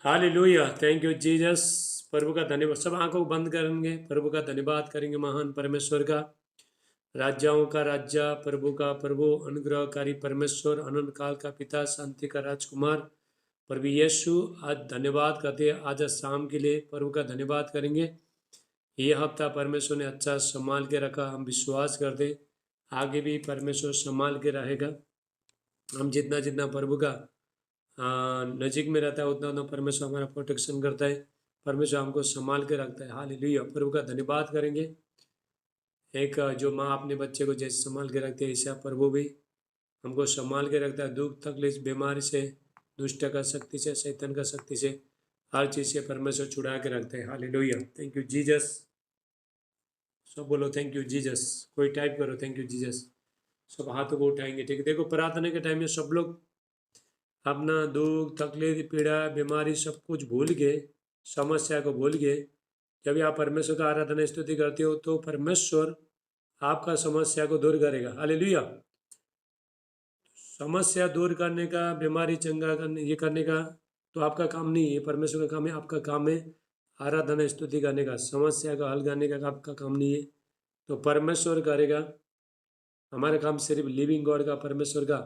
Hallelujah, thank you Jesus. प्रभु का धन्यवाद। सब आंखों को बंद करेंगे, प्रभु का धन्यवाद करेंगे, महान परमेश्वर का, राजाओं का राजा, प्रभु का प्रभु, अनुग्रहकारी परमेश्वर, अनंत काल का पिता, शांति का राजकुमार प्रभु यीशु। आज धन्यवाद करते हैं, आज शाम के लिए प्रभु का धन्यवाद करेंगे। ये हफ्ता परमेश्वर ने अच्छा संभाल के रखा, हम विश्वास करते आगे भी परमेश्वर संभाल के रहेगा। हम जितना जितना प्रभु का नजीक में रहता है उतना उतना परमेश्वर हमारा प्रोटेक्शन करता है, परमेश्वर हमको संभाल के रखता है। हालेलुया, प्रभु का धन्यवाद करेंगे। एक जो माँ अपने बच्चे को जैसे संभाल के रखती है, ऐसा प्रभु भी हमको संभाल के रखता है। दुख तकलीफ बीमारी से, दुष्ट का शक्ति से, शैतान का शक्ति से, हर चीज़ से परमेश्वर छुड़ा के रखता है। Hallelujah, thank you Jesus. सब बोलो थैंक यू जीसस। कोई टाइप करो थैंक यू जीसस। सब हाथों को उठाएंगे, ठीक है। देखो प्रार्थना के टाइम में सब लोग अपना दुख तकलीफ पीड़ा बीमारी सब कुछ भूल के, समस्या को भूल के, जब आप परमेश्वर का आराधना स्तुति करते हो तो परमेश्वर आपका समस्या को दूर करेगा। हालेलुया। समस्या दूर करने का, बीमारी चंगा करने, ये करने का तो आपका काम नहीं है, परमेश्वर का काम है। आपका काम है आराधना स्तुति करने का, समस्या का हल करने का आपका काम नहीं है, तो परमेश्वर करेगा। हमारा काम सिर्फ लिविंग गॉड का, परमेश्वर का,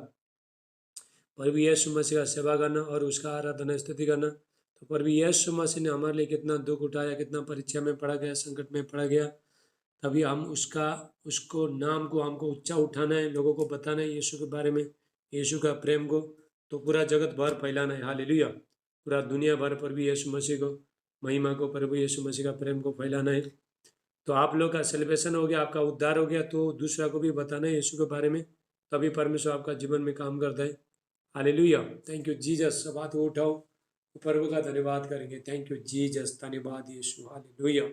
प्रभु यीशु मसीह का सेवा करना और उसका आराधना स्तुति करना। तो प्रभु यीशु मसीह ने हमारे लिए कितना दुख उठाया, कितना परीक्षा में पड़ा गया, संकट में पड़ा गया, तभी हम उसको नाम को हमको ऊंचा उठाना है, लोगों को बताना है यीशु के बारे में, यीशु का प्रेम को, तो पूरा जगत भर फैलाना है। हालेलुया, पूरा दुनिया भर प्रभु यीशु मसीह को, महिमा को, प्रभु यीशु मसीह का प्रेम को फैलाना है। तो आप लोग का सेलिब्रेशन हो गया, आपका उद्धार हो गया, तो दूसरा को भी बताना है यीशु के बारे में, तभी परमेश्वर आपका जीवन में काम करता है। Hallelujah, thank you Jesus. सब हाथ उठाओ, प्रभु का धन्यवाद करेंगे। थैंक यू जीसस, धन्यवाद यीशु। हालेलुया,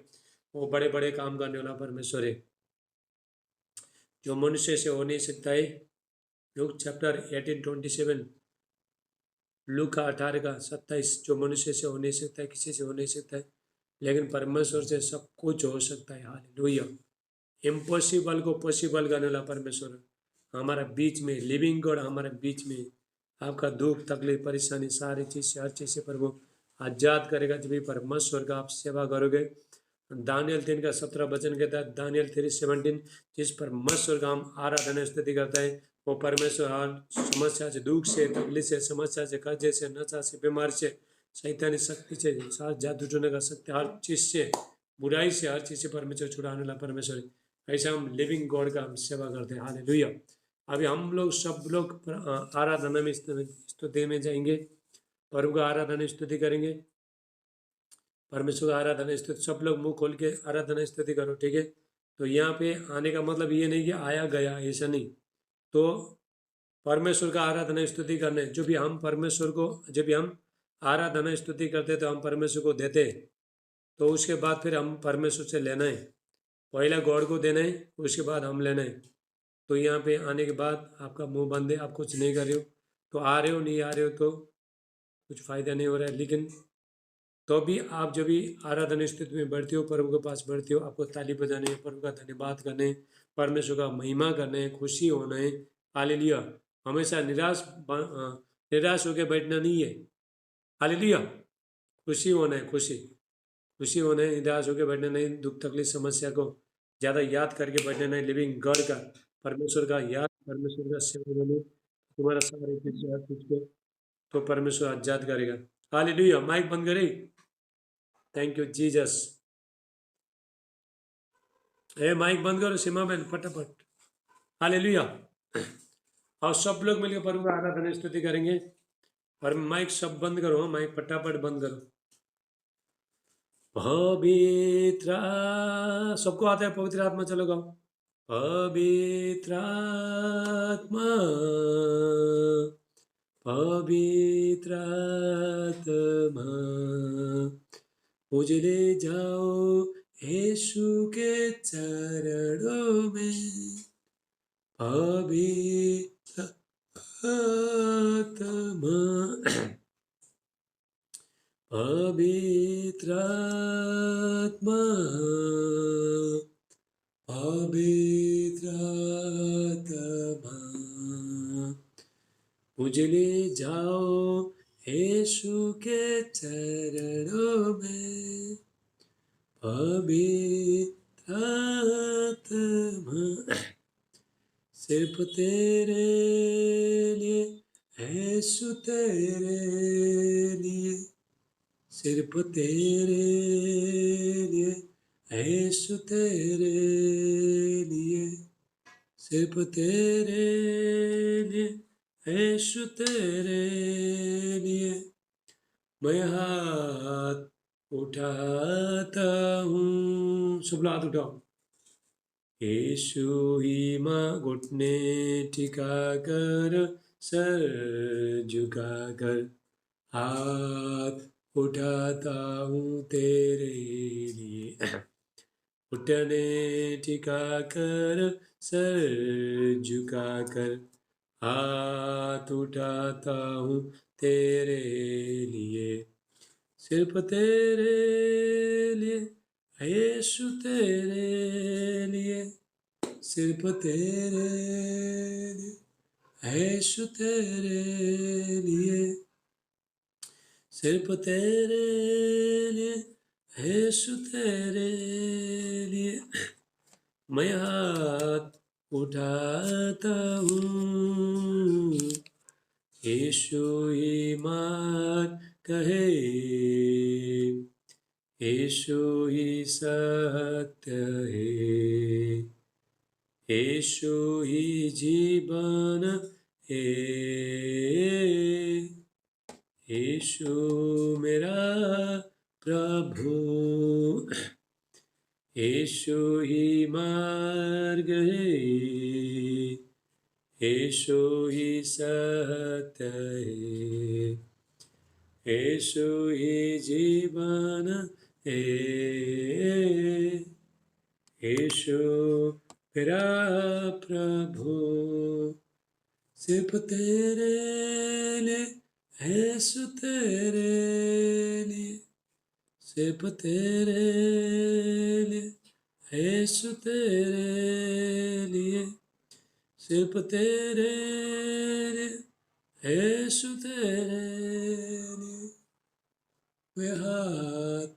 वो बड़े बड़े काम करने वाला परमेश्वर है, जो मनुष्य से हो नहीं सकता है। लूक चैप्टर 18:27, लूक का 18:27, जो मनुष्य से हो नहीं सकता है, किसी से हो नहीं सकता है, लेकिन परमेश्वर से सब कुछ हो सकता है। हालेलुया, इम्पॉसिबल को पॉसिबल करने वाला परमेश्वर हमारा बीच में, लिविंग गॉड हमारे बीच में, आपका दुख तकलीफ परेशानी सारी चीज़ से, हर चीज़ से प्रभु आजाद करेगा जब भी परमेश्वर का आप सेवा करोगे। दानियल 3:17 कहता है, दानियल 3:17, जिस परमेश्वर का हम आराधना स्तुति करता है, वो परमेश्वर हर समस्या से, दुख से, तकलीफ से, समस्या से, कर्जे से, नशा से, बीमारी से, शैतानी शक्ति से, साथ जादू टोने का शक्ति, हर चीज़ से, बुराई से, हर चीज़ से परमेश्वर छुड़ाने वाला परमेश्वर है। ऐसा हम लिविंग गॉड का हम सेवा करते हैं। हालेलुया। अभी हम लोग सब लोग आराधना में स्तुति में जाएंगे, प्रभु का आराधना स्तुति करेंगे, परमेश्वर का आराधना स्तुति। सब लोग मुंह खोल के आराधना स्तुति करो, ठीक है। तो यहाँ पे आने का मतलब ये नहीं कि आया गया, ऐसा नहीं। तो परमेश्वर का आराधना स्तुति करने, जो भी हम परमेश्वर को, जब भी हम आराधना स्तुति करते तो हम परमेश्वर को देते, तो उसके बाद फिर हम परमेश्वर से लेना है, पहला गॉड को देना है, उसके बाद हम लेना है। तो यहाँ पे आने के बाद आपका मुंह बंद है, आप कुछ नहीं कर रहे हो, तो आ रहे हो नहीं आ रहे हो तो कुछ फ़ायदा नहीं हो रहा है। लेकिन तो भी आप जब भी आराधना स्थिति में बढ़ते हो, प्रभु के पास बढ़ते हो, आपको ताली बजाने, प्रभु का धन्यवाद करने, परमेश्वर का महिमा करने, खुशी होना है। हालेलुया, हमेशा निराश होकर बैठना नहीं है। हालेलुया, खुशी होना है, खुशी खुशी होना है, निराश होकर बैठना नहीं, दुख तकलीफ समस्या को ज़्यादा याद करके बैठना नहीं, लिविंग गॉड का, परमेश्वर का याद, परमेश्वर का सेवा करना, तुम्हारा सारे चीज हर चीज को तो परमेश्वर आजाद करेगा। हालेलुया, माइक बंद करे। Thank you Jesus. ए माइक बंद करो सीमा बहन, फटाफट। हालेलुया। और सब लोग मिलकर प्रभु का आराधना स्तुति करेंगे, और माइक सब बंद करो, माइक फटाफट बंद करो। पवित्र, सबको आता है पवित्र आत्मा, चलो गाओ। पवित्र आत्मा, पवित्र आत्मा, मुझे ले जाओ यीशु के चरणों में। पवित्र आत्मा, पवित्र आत्मा, पवित्र आत्मा, मुझे ले जाओ यीशु के चरणों में पवित्र आत्मा सिर्फ तेरे लिए, यीशु तेरे लिए, सिर्फ तेरे लिए, यीशु तेरे लिए, सिर्फ तेरे लिए, यीशु तेरे लिए मैं हाथ उठाता हूँ। सब लोग हाथ उठाओ। यीशु ही माँ घुटने टिका कर, सर झुका कर, हाथ उठाता हूँ तेरे लिए। घुटने टिका कर, सर झुका कर, हाथ उठाता हूँ तेरे लिए, सिर्फ तेरे लिए, यीशु तेरे लिए, सिर्फ तेरे लिए, यीशु तेरे लिए, सिर्फ तेरे लिए, यीशु तेरे लिए मैं हाथ उठाता हूँ। यीशु ही मार्ग कहे, यीशु ही सत्य है, यीशु ही जीवन है, यीशु मेरा प्रभु, यीशु ही मार्ग है, यीशु ही सत्य है, यीशु ही जीवन है, यीशु मेरा प्रभु, सिर्फ तेरे लिए, यीशु तेरे लिए, सिर्फ तेरे लिए, यीशु तेरे लिए, सिर्फ तेरे लिए, यीशु तेरे लिए मैं हाथ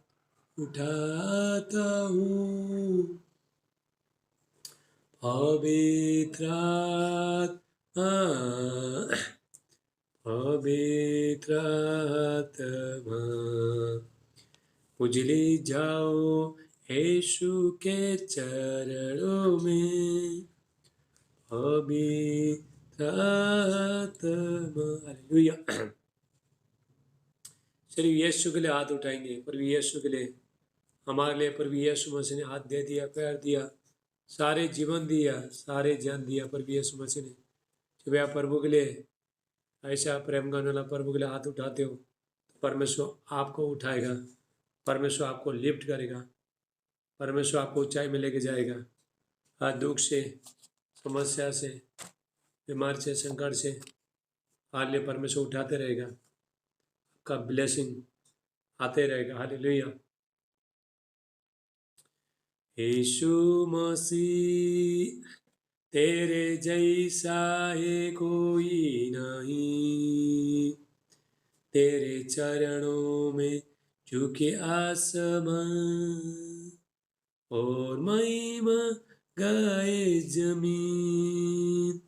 उठाता हूँ। पवित्र आत्मा, पवित्र आत्मा उजली जाओ यीशु के चरणों में, पवित्र आत्मा। हालेलुया। चलिए यीशु के लिए हाथ उठाएंगे। प्रभु यीशु के लिए, हमारे लिए प्रभु यीशु मसीह ने हाथ दे दिया, पैर दिया, सारे जीवन दिया, सारे जान दिया प्रभु यीशु मसीह ने। जब आप प्रभु के लिए ऐसा प्रेम करने वाला प्रभु के लिए हाथ उठाते हो तो परमेश्वर आपको उठाएगा, परमेश्वर आपको लिफ्ट करेगा, परमेश्वर आपको ऊंचाई में लेके जाएगा। हर दुख से, समस्या से, बीमारी से, संकट से हाल लिए परमेश्वर उठाते रहेगा, आपका ब्लेसिंग आते रहेगा। हालेलुया। यीशु मसीह तेरे जैसा है कोई नहीं, तेरे चरणों में झुके आसमां और महिमा गाए जमीन।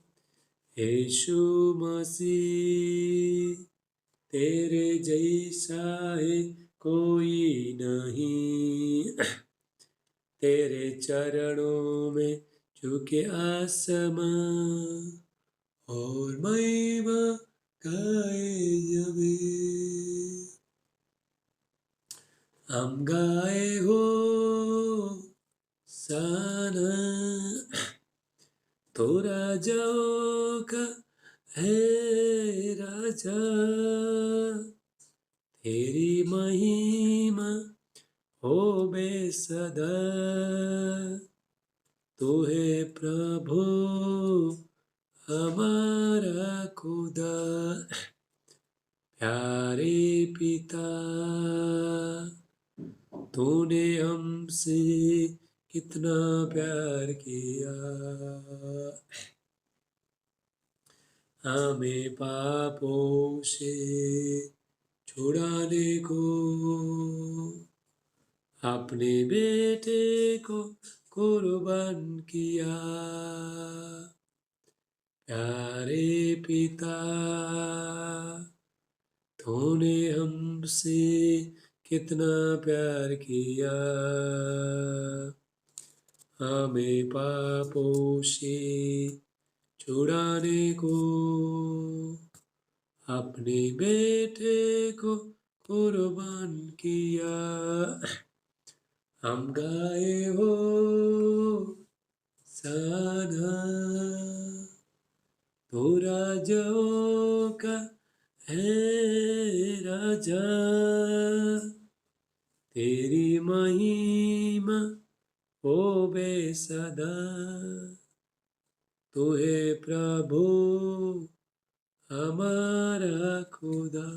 यीशु मसीह तेरे जैसा है कोई नहीं, तेरे चरणों में झुके आसमां और महिमा गाए जमीन। हम गाए हो साना तो राजाओं का है राजा, तेरी महिमा हो बेसदा, तू है प्रभु हमारा खुदा। प्यारे पिता, तूने हमसे कितना प्यार किया, हमें पापों से छुड़ाने को अपने बेटे को कुर्बान किया। प्यारे पिता, तूने हमसे कितना प्यार किया। हमें पापों से छुड़ाने को अपने बेटे को कुर्बान किया। हम गाए हो साना, तो राजाओं का है राजा। तेरी महिमा हो बेसदा, तू है प्रभु हमारा खुदा।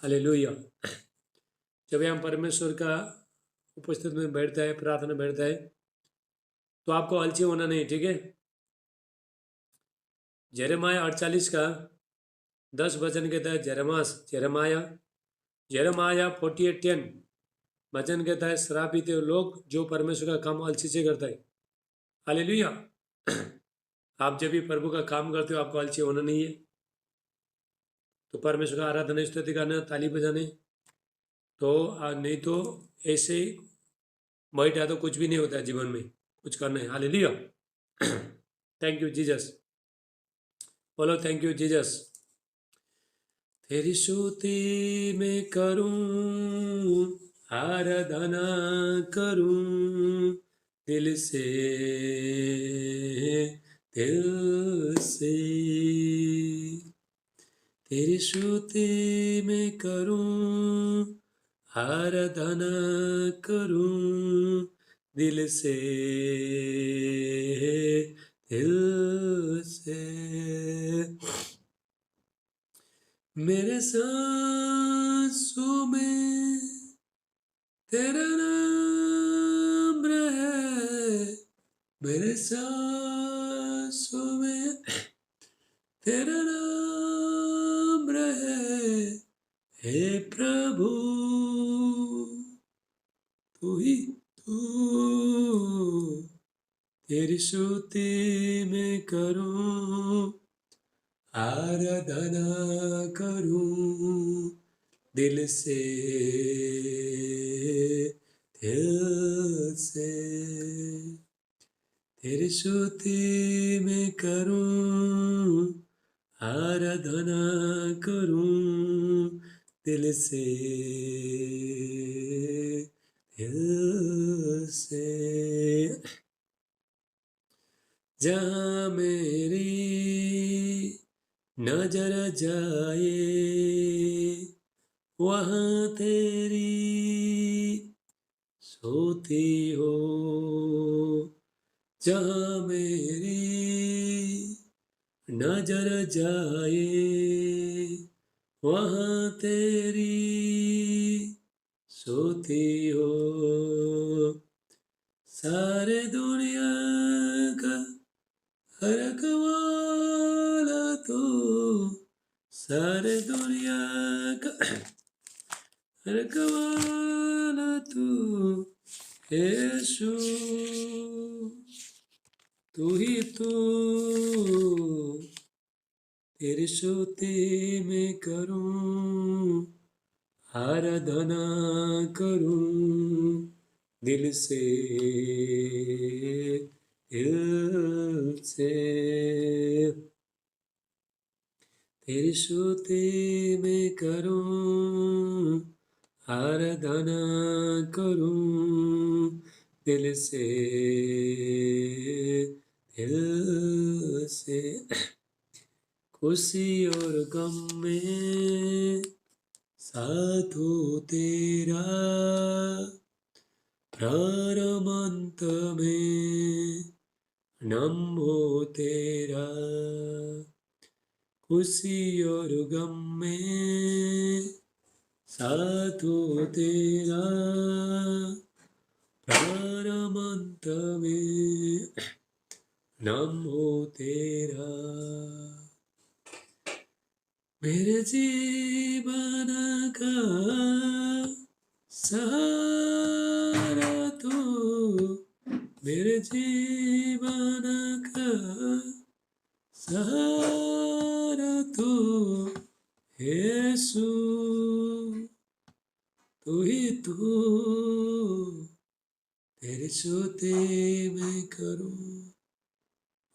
हालेलुया। जब हम परमेश्वर का उपस्थित में बैठता है, प्रार्थना बैठता है, तो आपको आलसी होना नहीं, ठीक है। यिर्मयाह 48 का 10 वचन कहता है, यिर्मयाह 48:10 वचन कहता है, श्रापित है लोग जो परमेश्वर का काम आलसी से करता है। हालेलुया। आप जब भी प्रभु का काम करते हो, आपको आलसी होना नहीं है। तो परमेश्वर का आराधना स्तुति करना, ताली बजाने, तो नहीं तो ऐसे बैठा तो कुछ भी नहीं होता है जीवन में, कुछ करना है। हालेलुया। थैंक यू जीसस, बोलो थैंक यू जीसस। तेरी स्तुति में करूं, आराधना करूं दिल से, दिल से। तेरी स्तुति में करूं, आराधना करूं दिल से, दिल से। मेरे सांसों में तेरा नाम रहे, मेरे सांसों में तेरा नाम रहे। हे प्रभु तू ही तू, तेरी स्तुति में करूं, आराधना करूं दिल से, दिल से। तेरी स्तुति में करूं, आराधना करूं दिल से, दिल से। जहाँ मेरी नजर जाए, वहाँ तेरी स्तुति हो। जहाँ मेरी नजर जाए, वहाँ तेरी स्तुति हो। सारे दुनिया का रखवाला तू, सारे दुनिया का रखवाला तू, यीशु तू ही तू। तेरी स्तुति में करूं, आराधना करूं दिल से, दिल से। तेरी स्तुति में करूं, आराधना करूं दिल से, दिल से। खुशी और गम में साथ हो तेरा, प्रारंभ अंत में नाम हो तेरा। खुशी और गम में साथ हो तेरा, प्रारंभ अंत में नाम हो तेरा। मेरे जीवन का सहारा तू, मेरे जीवन का सहारा तू, यीशु तू ही तू, तेरी स्तुति मैं करूं,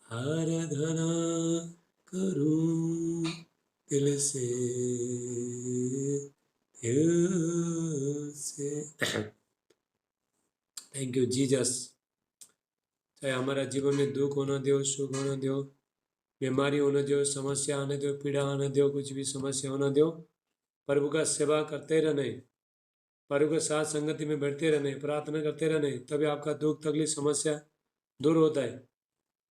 आराधना करूं दिल से, दिल से। Thank you Jesus. चाहे हमारा जीवन में दुख होना दो, सुख होना दो, बीमारी होना दो, समस्या आने दो, पीड़ा आने दो, कुछ भी समस्या होना दो, प्रभु का सेवा करते रहने, प्रभु के साथ संगति में बैठते रहने, प्रार्थना करते रहने, तभी आपका दुख तकलीफ समस्या दूर होता है।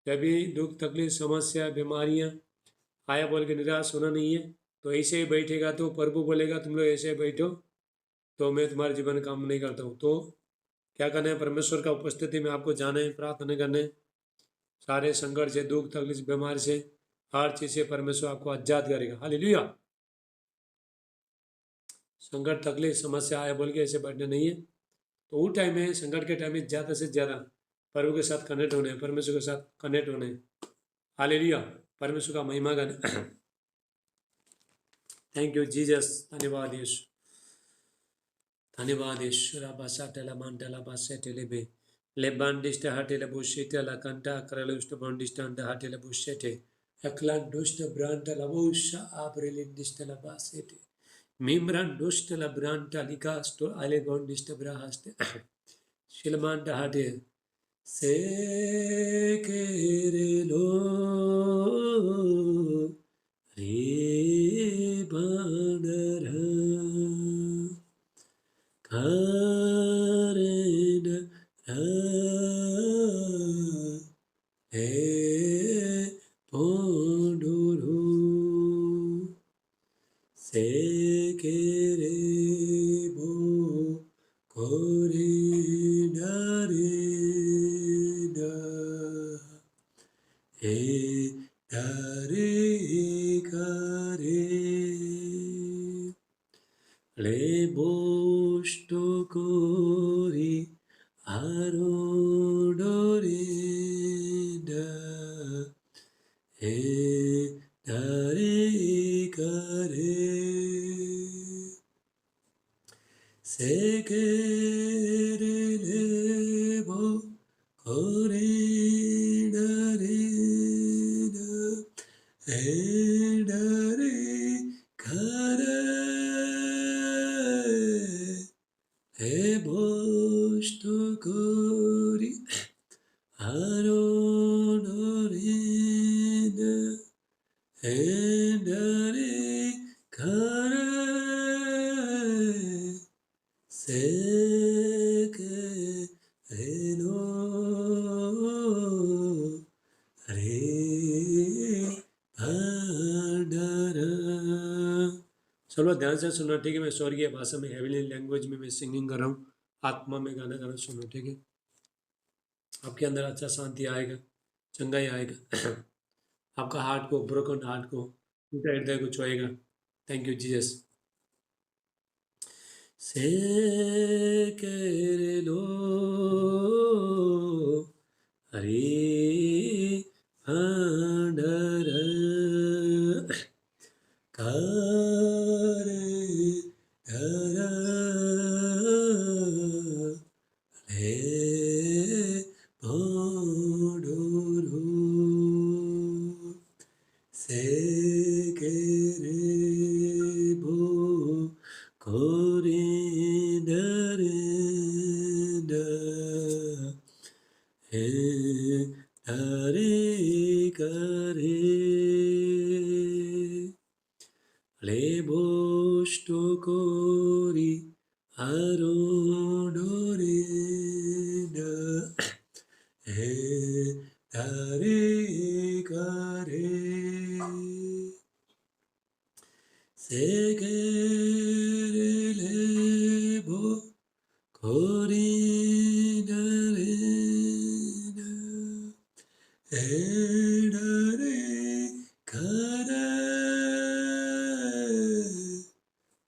जब भी दुख तकलीफ समस्या बीमारियां आया बोल के निराश होना नहीं है, तो ऐसे ही बैठेगा तो प्रभु बोलेगा तुम लोग ऐसे बैठो तो मैं तुम्हारे जीवन में काम नहीं करता हूँ। तो क्या करना है, परमेश्वर का उपस्थिति में आपको जाना है, प्रार्थना करने, सारे संकट से, दुख तकलीफ बीमारी से, हर चीज से परमेश्वर आपको आजाद करेगा। हालेलुया। संकट तकलीफ समस्या आया बोल के ऐसे बैठना नहीं है। तो उस टाइम में, संकट के टाइम में ज़्यादा से ज़्यादा प्रभु के साथ कनेक्ट होने, परमेश्वर के साथ कनेक्ट होने। हालेलुया, परमेश्वर का महिमा गाने। थैंक यू जीसस, धन्यवाद यीशु, धन्यवाद यीशु। राबासा टेला मांटेला बासे टेलेबे लेबांडिस्ट हाटेला बुशेटेला कंटा करलुस्ट बंडिस्ट अंडा हाटेला बुशेटे अक्लान दुष्ट ब्रांटा लबुशा आब्रेलिंडिस्ट लबासेटे मिम्रान दुष्ट लब्रांटा लिकास्टो आलेगोंडिस्ट ब्राहास्ते शिलमांटा हाटे से केरेलो रे बांडरा कारण ए पोंडुरु से केरे बो कोरे नारे ना ए नारे करे ले बोष्टो कोरी आरोडोरे ना ए नारे करे से केरे लेबो कोरे नारे ना ए नारे करे e bosto cori aronorina e dare care se che reno re pandara। चलो ध्यान से सुनो, ठीक है। मैं स्वर्गीय भाषा में, हेवनली लैंग्वेज में मैं सिंगिंग कर रहा हूँ, आत्मा में गाना गाना सुनो, ठीक है। आपके अंदर अच्छा शांति आएगा, चंगाई आएगा। आपका हार्ट को, ब्रोकन हार्ट को, टूटा हृदय को छुएगा। Thank you Jesus. से केरे लो हरि भांडर कारे धरा ले भोडुरु से केरे भो कोरे नरे ना हे हरे करे ले बोष्टो कोरी आरोडोरे ना हे हरे करे से केरे लेबो कोरी नरे ना ए नरे करे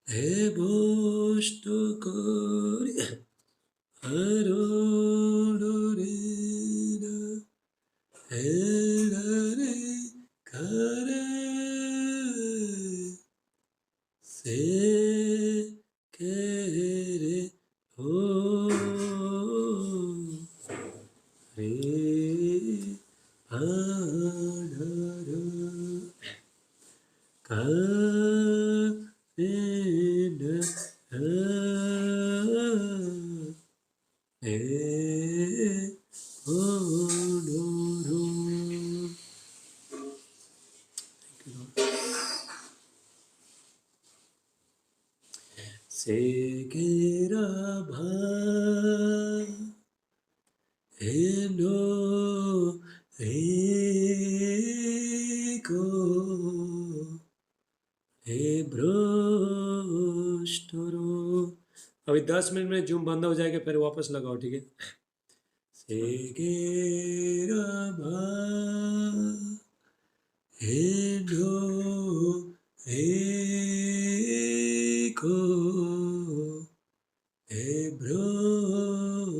হে বষ্ট করি আরোড়রে না হে রে করে সে কে রে ও রে আধার কারেন এ ওডোরো। সেকেরা ভা হেনো রেকো हे भ्रष्टरो। अभी 10 मिनट में जूम बंद हो जाएगा, फिर वापस लगाओ, ठीक है। सेकेरा भा हेनो एको हे भ्रष्टरो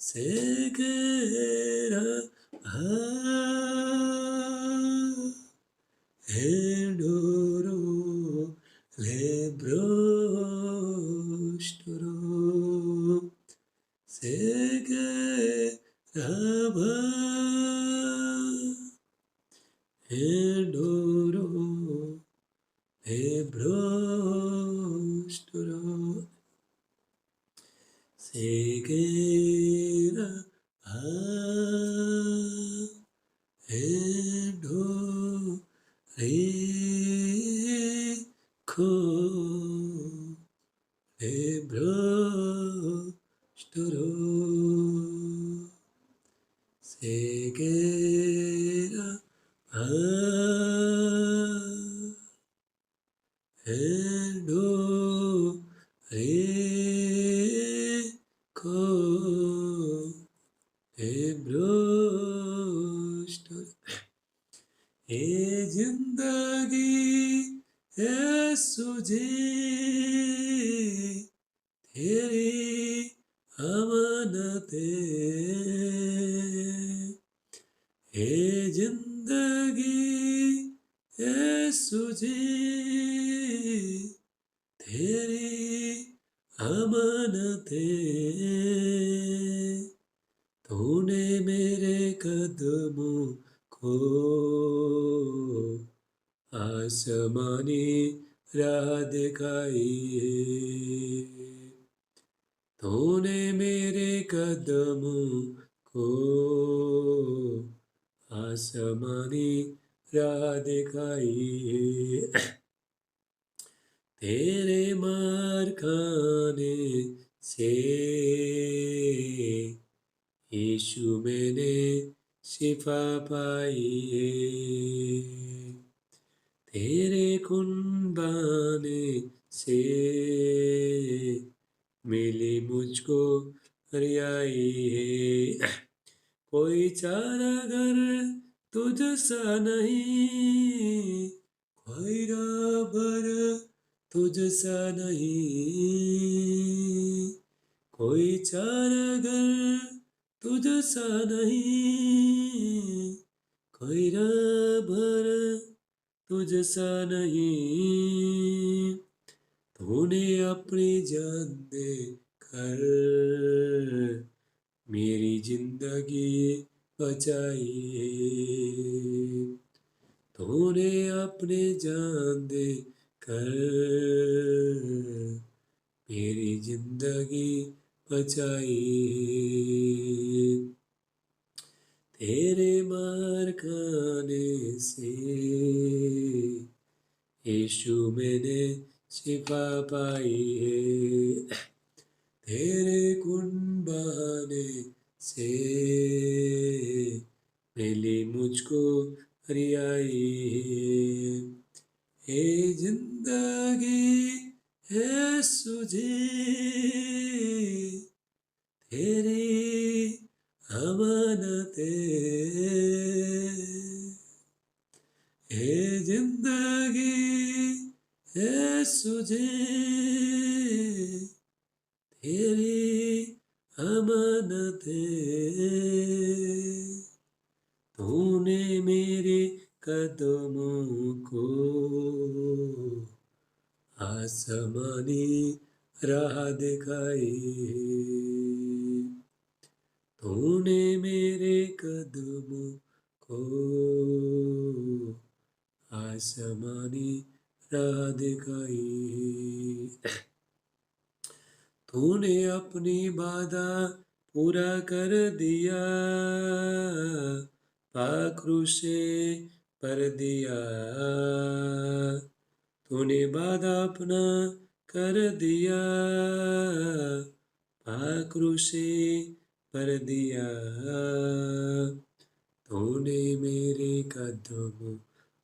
सेकेरा भा हेडोरो लेब्रोस्टरो सेकेरा भा हेडोरो लेब्रोस्टरो सेकेरा भा हेडो रेखो लेब्रोस्टरो सेकेरा भा हेडो रेखो लेब्रोस्टरो। ए जिंदगी है सुझे तेरी अमानते ए जिंदगी है सुझे तेरी अमानते तूने मेरे कदमों को आसमानी राह दिखाई है तूने मेरे कदमों को आसमानी राह दिखाई है तेरे मार खाने से यीशु मैंने शिफा पाई है तेरे खून बहाने से मिली मुझको रिहाई है कोई चारागर तुझसा नहीं कोई राबर तुझसा नहीं कोई चारागर तुझसा नहीं कोई राबर तुझसा नहीं तूने अपनी जान दे कर मेरी जिंदगी बचाई तूने अपने जान दे कर मेरी जिंदगी बचाई तेरे मार खाने से यीशु मैंने शिफा पाई है तेरे खून बहाने से मिली मुझको रिहाई है जिंदगी है सुझे तेरी अमानते है जिंदगी यीशु जी तेरी अमानत है, तूने मेरे कदमों को आसमानी राह दिखाई है, तूने मेरे कदमों को आसमानी राह दिखाई है, तूने अपनी वादा पूरा कर दिया, पाक्रूसे पर दिया, तूने वादा अपना कर दिया, पाक्रूसे पर दिया, तूने मेरे कदमों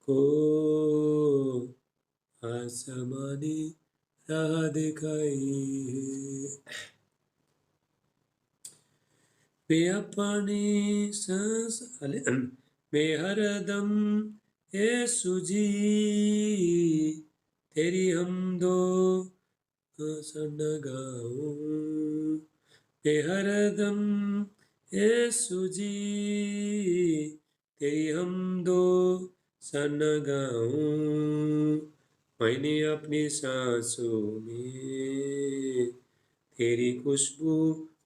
को आसमानी राह दिखाई है, मैं अपनी सांस मैं हरदम यीशु जी तेरी हमदो सन गाऊं, मैं हरदम यीशु जी तेरी हमदो सन गाऊं, मैंने अपनी सांसों में तेरी खुशबू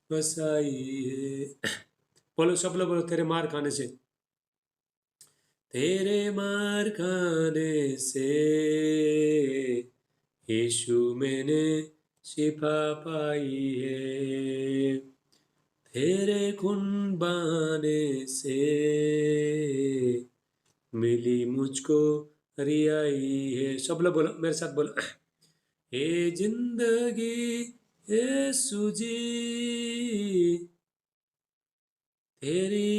बसाई है। बोलो सब लोग बोलो, तेरे मार खाने से, तेरे मार खाने से यीशु मैंने शिफा पाई है, तेरे खून बहाने से मिली मुझको रियाई है। सब लोग बोलो मेरे साथ बोलो, हे जिंदगी यीशु जी तेरी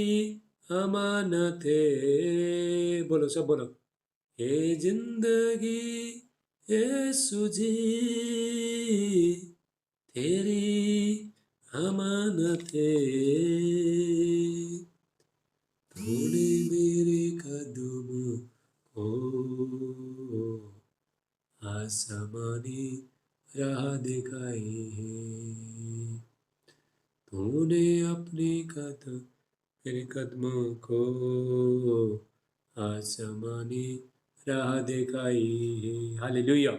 अमानत है, बोलो सब बोलो, हे जिंदगी यीशु जी तेरी अमानत है, तूने मेरे कदमों को आसमानी राह दिखाई है, तूने अपने कदम मेरे कदमों को आसमानी राह दिखाई है। हालेलुया।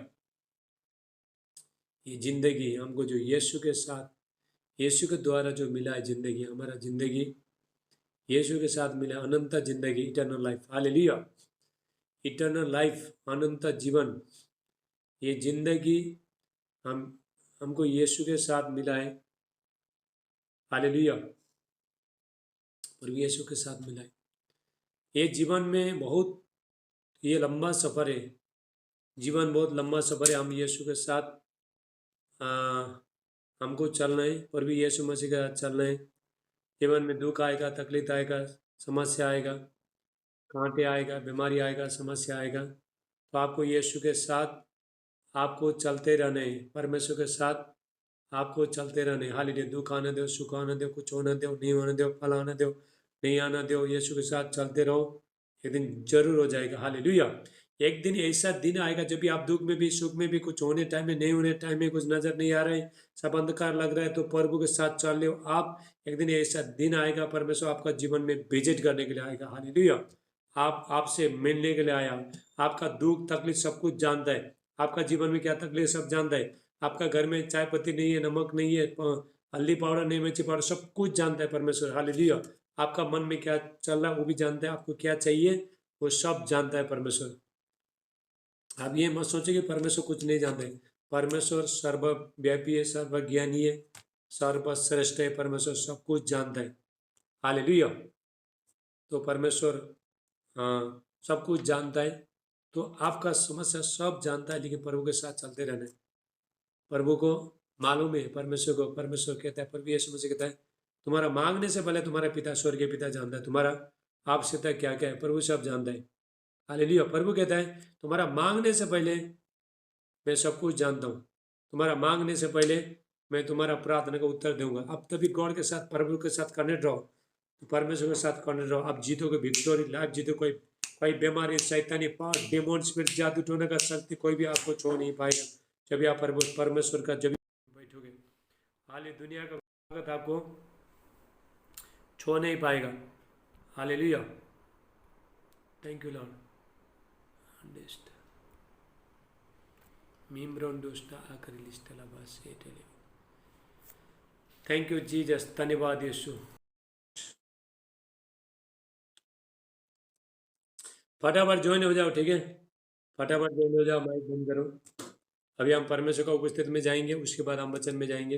ये जिंदगी हमको जो यीशु के साथ, यीशु के द्वारा जो मिला है जिंदगी, हमारा जिंदगी यीशु के साथ मिला, अनंत जिंदगी, eternal life. Hallelujah. Eternal life, अनंत जीवन, ये जिंदगी हमको यीशु के साथ मिला है। हालेलुया। प्रभु यीशु के साथ मिला है। ये जीवन में बहुत, ये लंबा सफ़र है, जीवन बहुत लंबा सफ़र है। हम यीशु के साथ हमको चलना है, प्रभु यीशु मसीह के साथ चलना है। जीवन में दुख आएगा, तकलीफ आएगा, समस्या आएगा, कांटे आएगा, बीमारी आएगा, समस्या आएगा, तो आपको यीशु के साथ आपको चलते रहना है, परमेश्वर के साथ आपको चलते रहने। हालेलुया। दुख आने दो, सुख आने दो, कुछ होने दो, नहीं होने दो, फल आने दो, नहीं आना दो, यीशु के साथ चलते रहो, एक दिन जरूर हो जाएगा। हालेलुया। एक दिन ऐसा दिन आएगा जब भी आप दुख में भी, सुख में भी, कुछ होने टाइम में, नहीं होने टाइम में, कुछ नजर नहीं आ रहा है, सब अंधकार लग रहा है, तो प्रभु के साथ चल लो आप। एक दिन ऐसा दिन आएगा, परमेश्वर आपका जीवन में विजिट करने के लिए आएगा। हालेलुया। आप आपसे मिलने के लिए आया, आपका दुख तकलीफ सब कुछ जानता है, आपका जीवन में क्या तकलीफ सब जानता है, आपका घर में चाय पत्ती नहीं है, नमक नहीं है, हल्दी पाउडर नहीं, मिर्ची पाउडर, सब कुछ जानता है परमेश्वर। हालेलुया। आपका मन में क्या चल रहा है वो भी जानता है, आपको क्या चाहिए वो सब जानता है परमेश्वर। आप ये मत सोचिए कि परमेश्वर कुछ नहीं जानते। परमेश्वर सर्वव्यापी है, सर्वज्ञानी है, सर्वश्रेष्ठ है, परमेश्वर सब कुछ जानता है। हालेलुया। तो परमेश्वर सब कुछ जानता है, तो आपका समस्या सब जानता है, लेकिन प्रभु के साथ चलते रहना है। प्रभु को मालूम है, परमेश्वर को, परमेश्वर कहता है, प्रभु यीशु मसीह कहता है, तुम्हारा मांगने से पहले तुम्हारा पिता, स्वर्गीय पिता जानता है तुम्हारा आवश्यकता क्या क्या है, प्रभु सब जानता है। हालेलुया। प्रभु कहता है तुम्हारा मांगने से पहले मैं सब कुछ जानता हूँ, तुम्हारा मांगने से पहले मैं तुम्हारा प्रार्थना का उत्तर दूंगा। अब तभी गॉड के साथ, प्रभु के साथ कनेक्ट रहो, तो परमेश्वर के साथ कनेक्ट रहो, आप जीतोगे, विक्टोरी लाइफ जीतोगे, कोई बीमारी, शैतानी पाठ, डेमोन स्पिरिट, जादू टोने का शक्ति कोई भी आपको छू नहीं पाएगा जब आप परमेश्वर का जब बैठोगे। हाल दुनिया का ताकत आपको छू नहीं पाएगा। Hallelujah, thank you Lord. Thank you Jesus, धन्यवाद यीशु। फटाफट ज्वाइन हो जाओ, ठीक है, फटाफट ज्वाइन हो जाओ, माइक बंद करो। अभी हम परमेश्वर का उपस्थिति में जाएंगे, उसके बाद हम वचन में जाएंगे।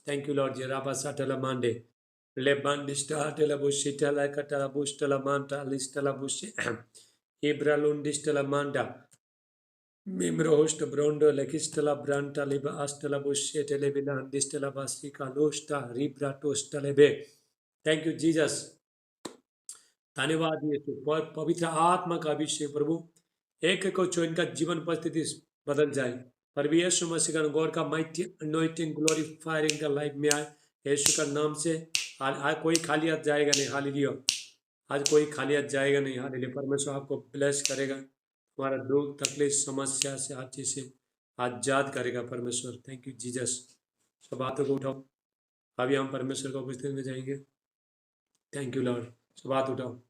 Thank you Lord ji. राबा साटला मांडे लेबान डिस्टा टेला बुशी टेला कटला बुश टेला मांटा लिस्टला बुशी इब्रालुन डिस्टला मांडा मिम्रो होस्ट ब्रोंडो लेकिस्टला ब्रांटा लिबा आस्टला बुशी टेलेबिला डिस्टला बासी कालोस्टा रिब्राटोस्टा लेबे। थैंक यू जीसस, धन्यवाद यीशु। पवित्र आत्मा का अभिषेक प्रभु एक को छो, इनका जीवन परिस्थिति बदल जाए। पर यीशु मसीह का गॉड का माइटी अनॉइंटिंग ग्लोरी फायर इनका लाइफ में आए यीशु का नाम से। आज कोई खाली हाथ जाएगा नहीं, हालेलुया। आज कोई खाली हाथ जाएगा नहीं, हालेलुया। परमेश्वर आपको ब्लेस करेगा, हमारा दुख तकलीफ समस्या से हर चीज से आजाद करेगा परमेश्वर। Thank you Jesus. सब बातों को उठाओ, अभी हम परमेश्वर का उपस्थिति में जाएंगे। Thank you Lord. सब बात उठाओ।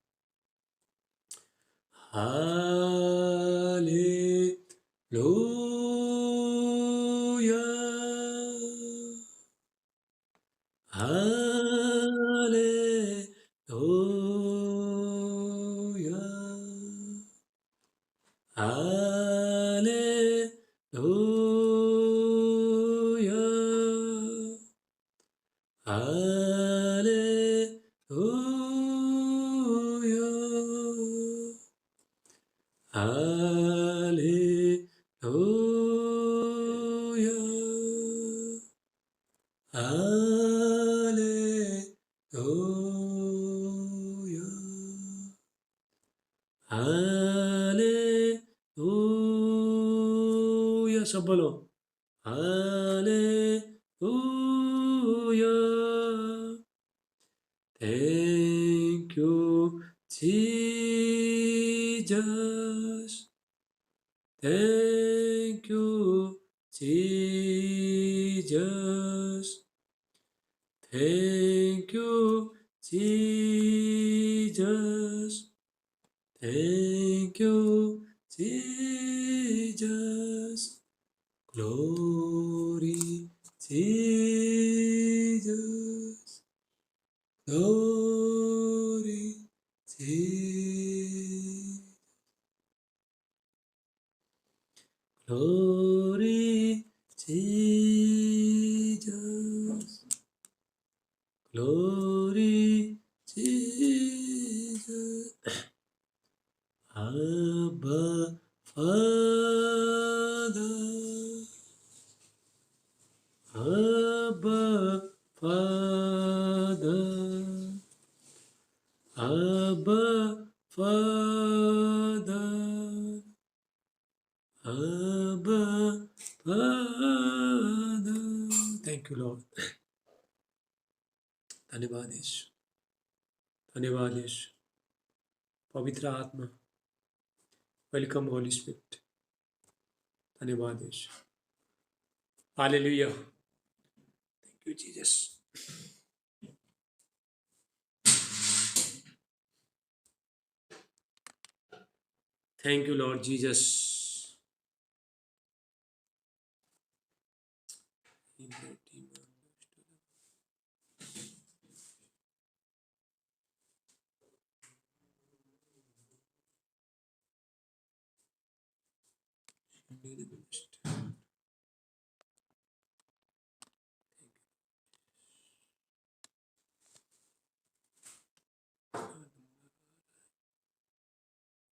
सब बोलो hallelujah. Thank you Jesus, thank you Jesus, thank you Jesus, thank you Jesus, glory Jesus, glory Jesus, glory Jesus, glory Jesus. Abba Father, Abba Father, Abba Father, Abba Father. Thank you Lord. धन्यवाद यीशु, धन्यवाद यीशु। पवित्र आत्मा, welcome Holy Spirit. धन्यवाद Yeshu, hallelujah. Thank you Jesus. Thank you Lord Jesus.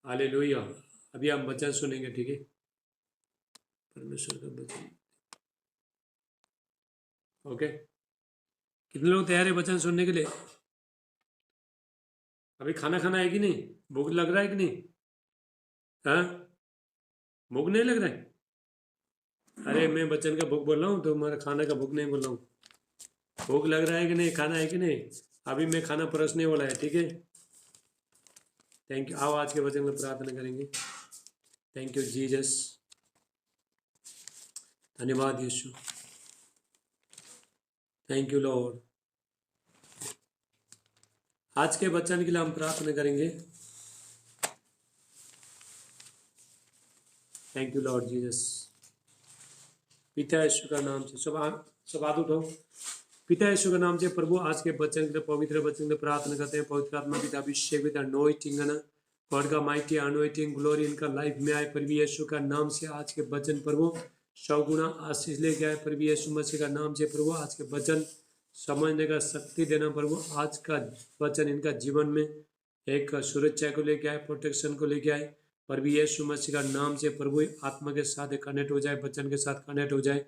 Hallelujah. अभी हम वचन सुनेंगे, ठीक है, परमेश्वर का वचन। ओके, कितने लोग तैयार है वचन सुनने के लिए? अभी खाना खाना है कि नहीं? भूख लग रहा है कि नहीं? हाँ, भूख नहीं लग रहा है? अरे मैं वचन का भूख बोल रहा हूँ, तो हमारा खाना का भूख नहीं बोल रहा हूँ। भूख लग रहा है कि नहीं? खाना है कि नहीं? अभी मैं खाना परोसने वाला है, ठीक है। Thank you. आओ आज के वचन में प्रार्थना करेंगे। थैंक यू जीसस, धन्यवाद यीशु, थैंक यू लॉर्ड। आज के वचन के लिए हम प्रार्थना करेंगे। Thank you Lord Jesus. पिता यीशु का नाम से सब हाथ उठाओ। पिता यीशु के नाम से प्रभु आज के वचन के लिए, पवित्र वचन के लिए प्रार्थना करते हैं। पवित्र आत्मा पिता अभिषेक विद अनॉइंटिंग है ना, गॉड का माइटी अनॉइंटिंग ग्लोरी इनका लाइफ में आए प्रभु यीशु का नाम से। आज के वचन प्रभु 100 गुना आशीष लेके आए प्रभु यीशु मसीह का नाम से। प्रभु आज के वचन समझने का शक्ति देना प्रभु। आज का वचन इनका जीवन में एक सुरक्षा को लेके आए, प्रोटेक्शन को लेके आए प्रभु यीशु मसीह का नाम से। प्रभु आत्मा के साथ कनेक्ट हो जाए, वचन के साथ कनेक्ट हो जाए।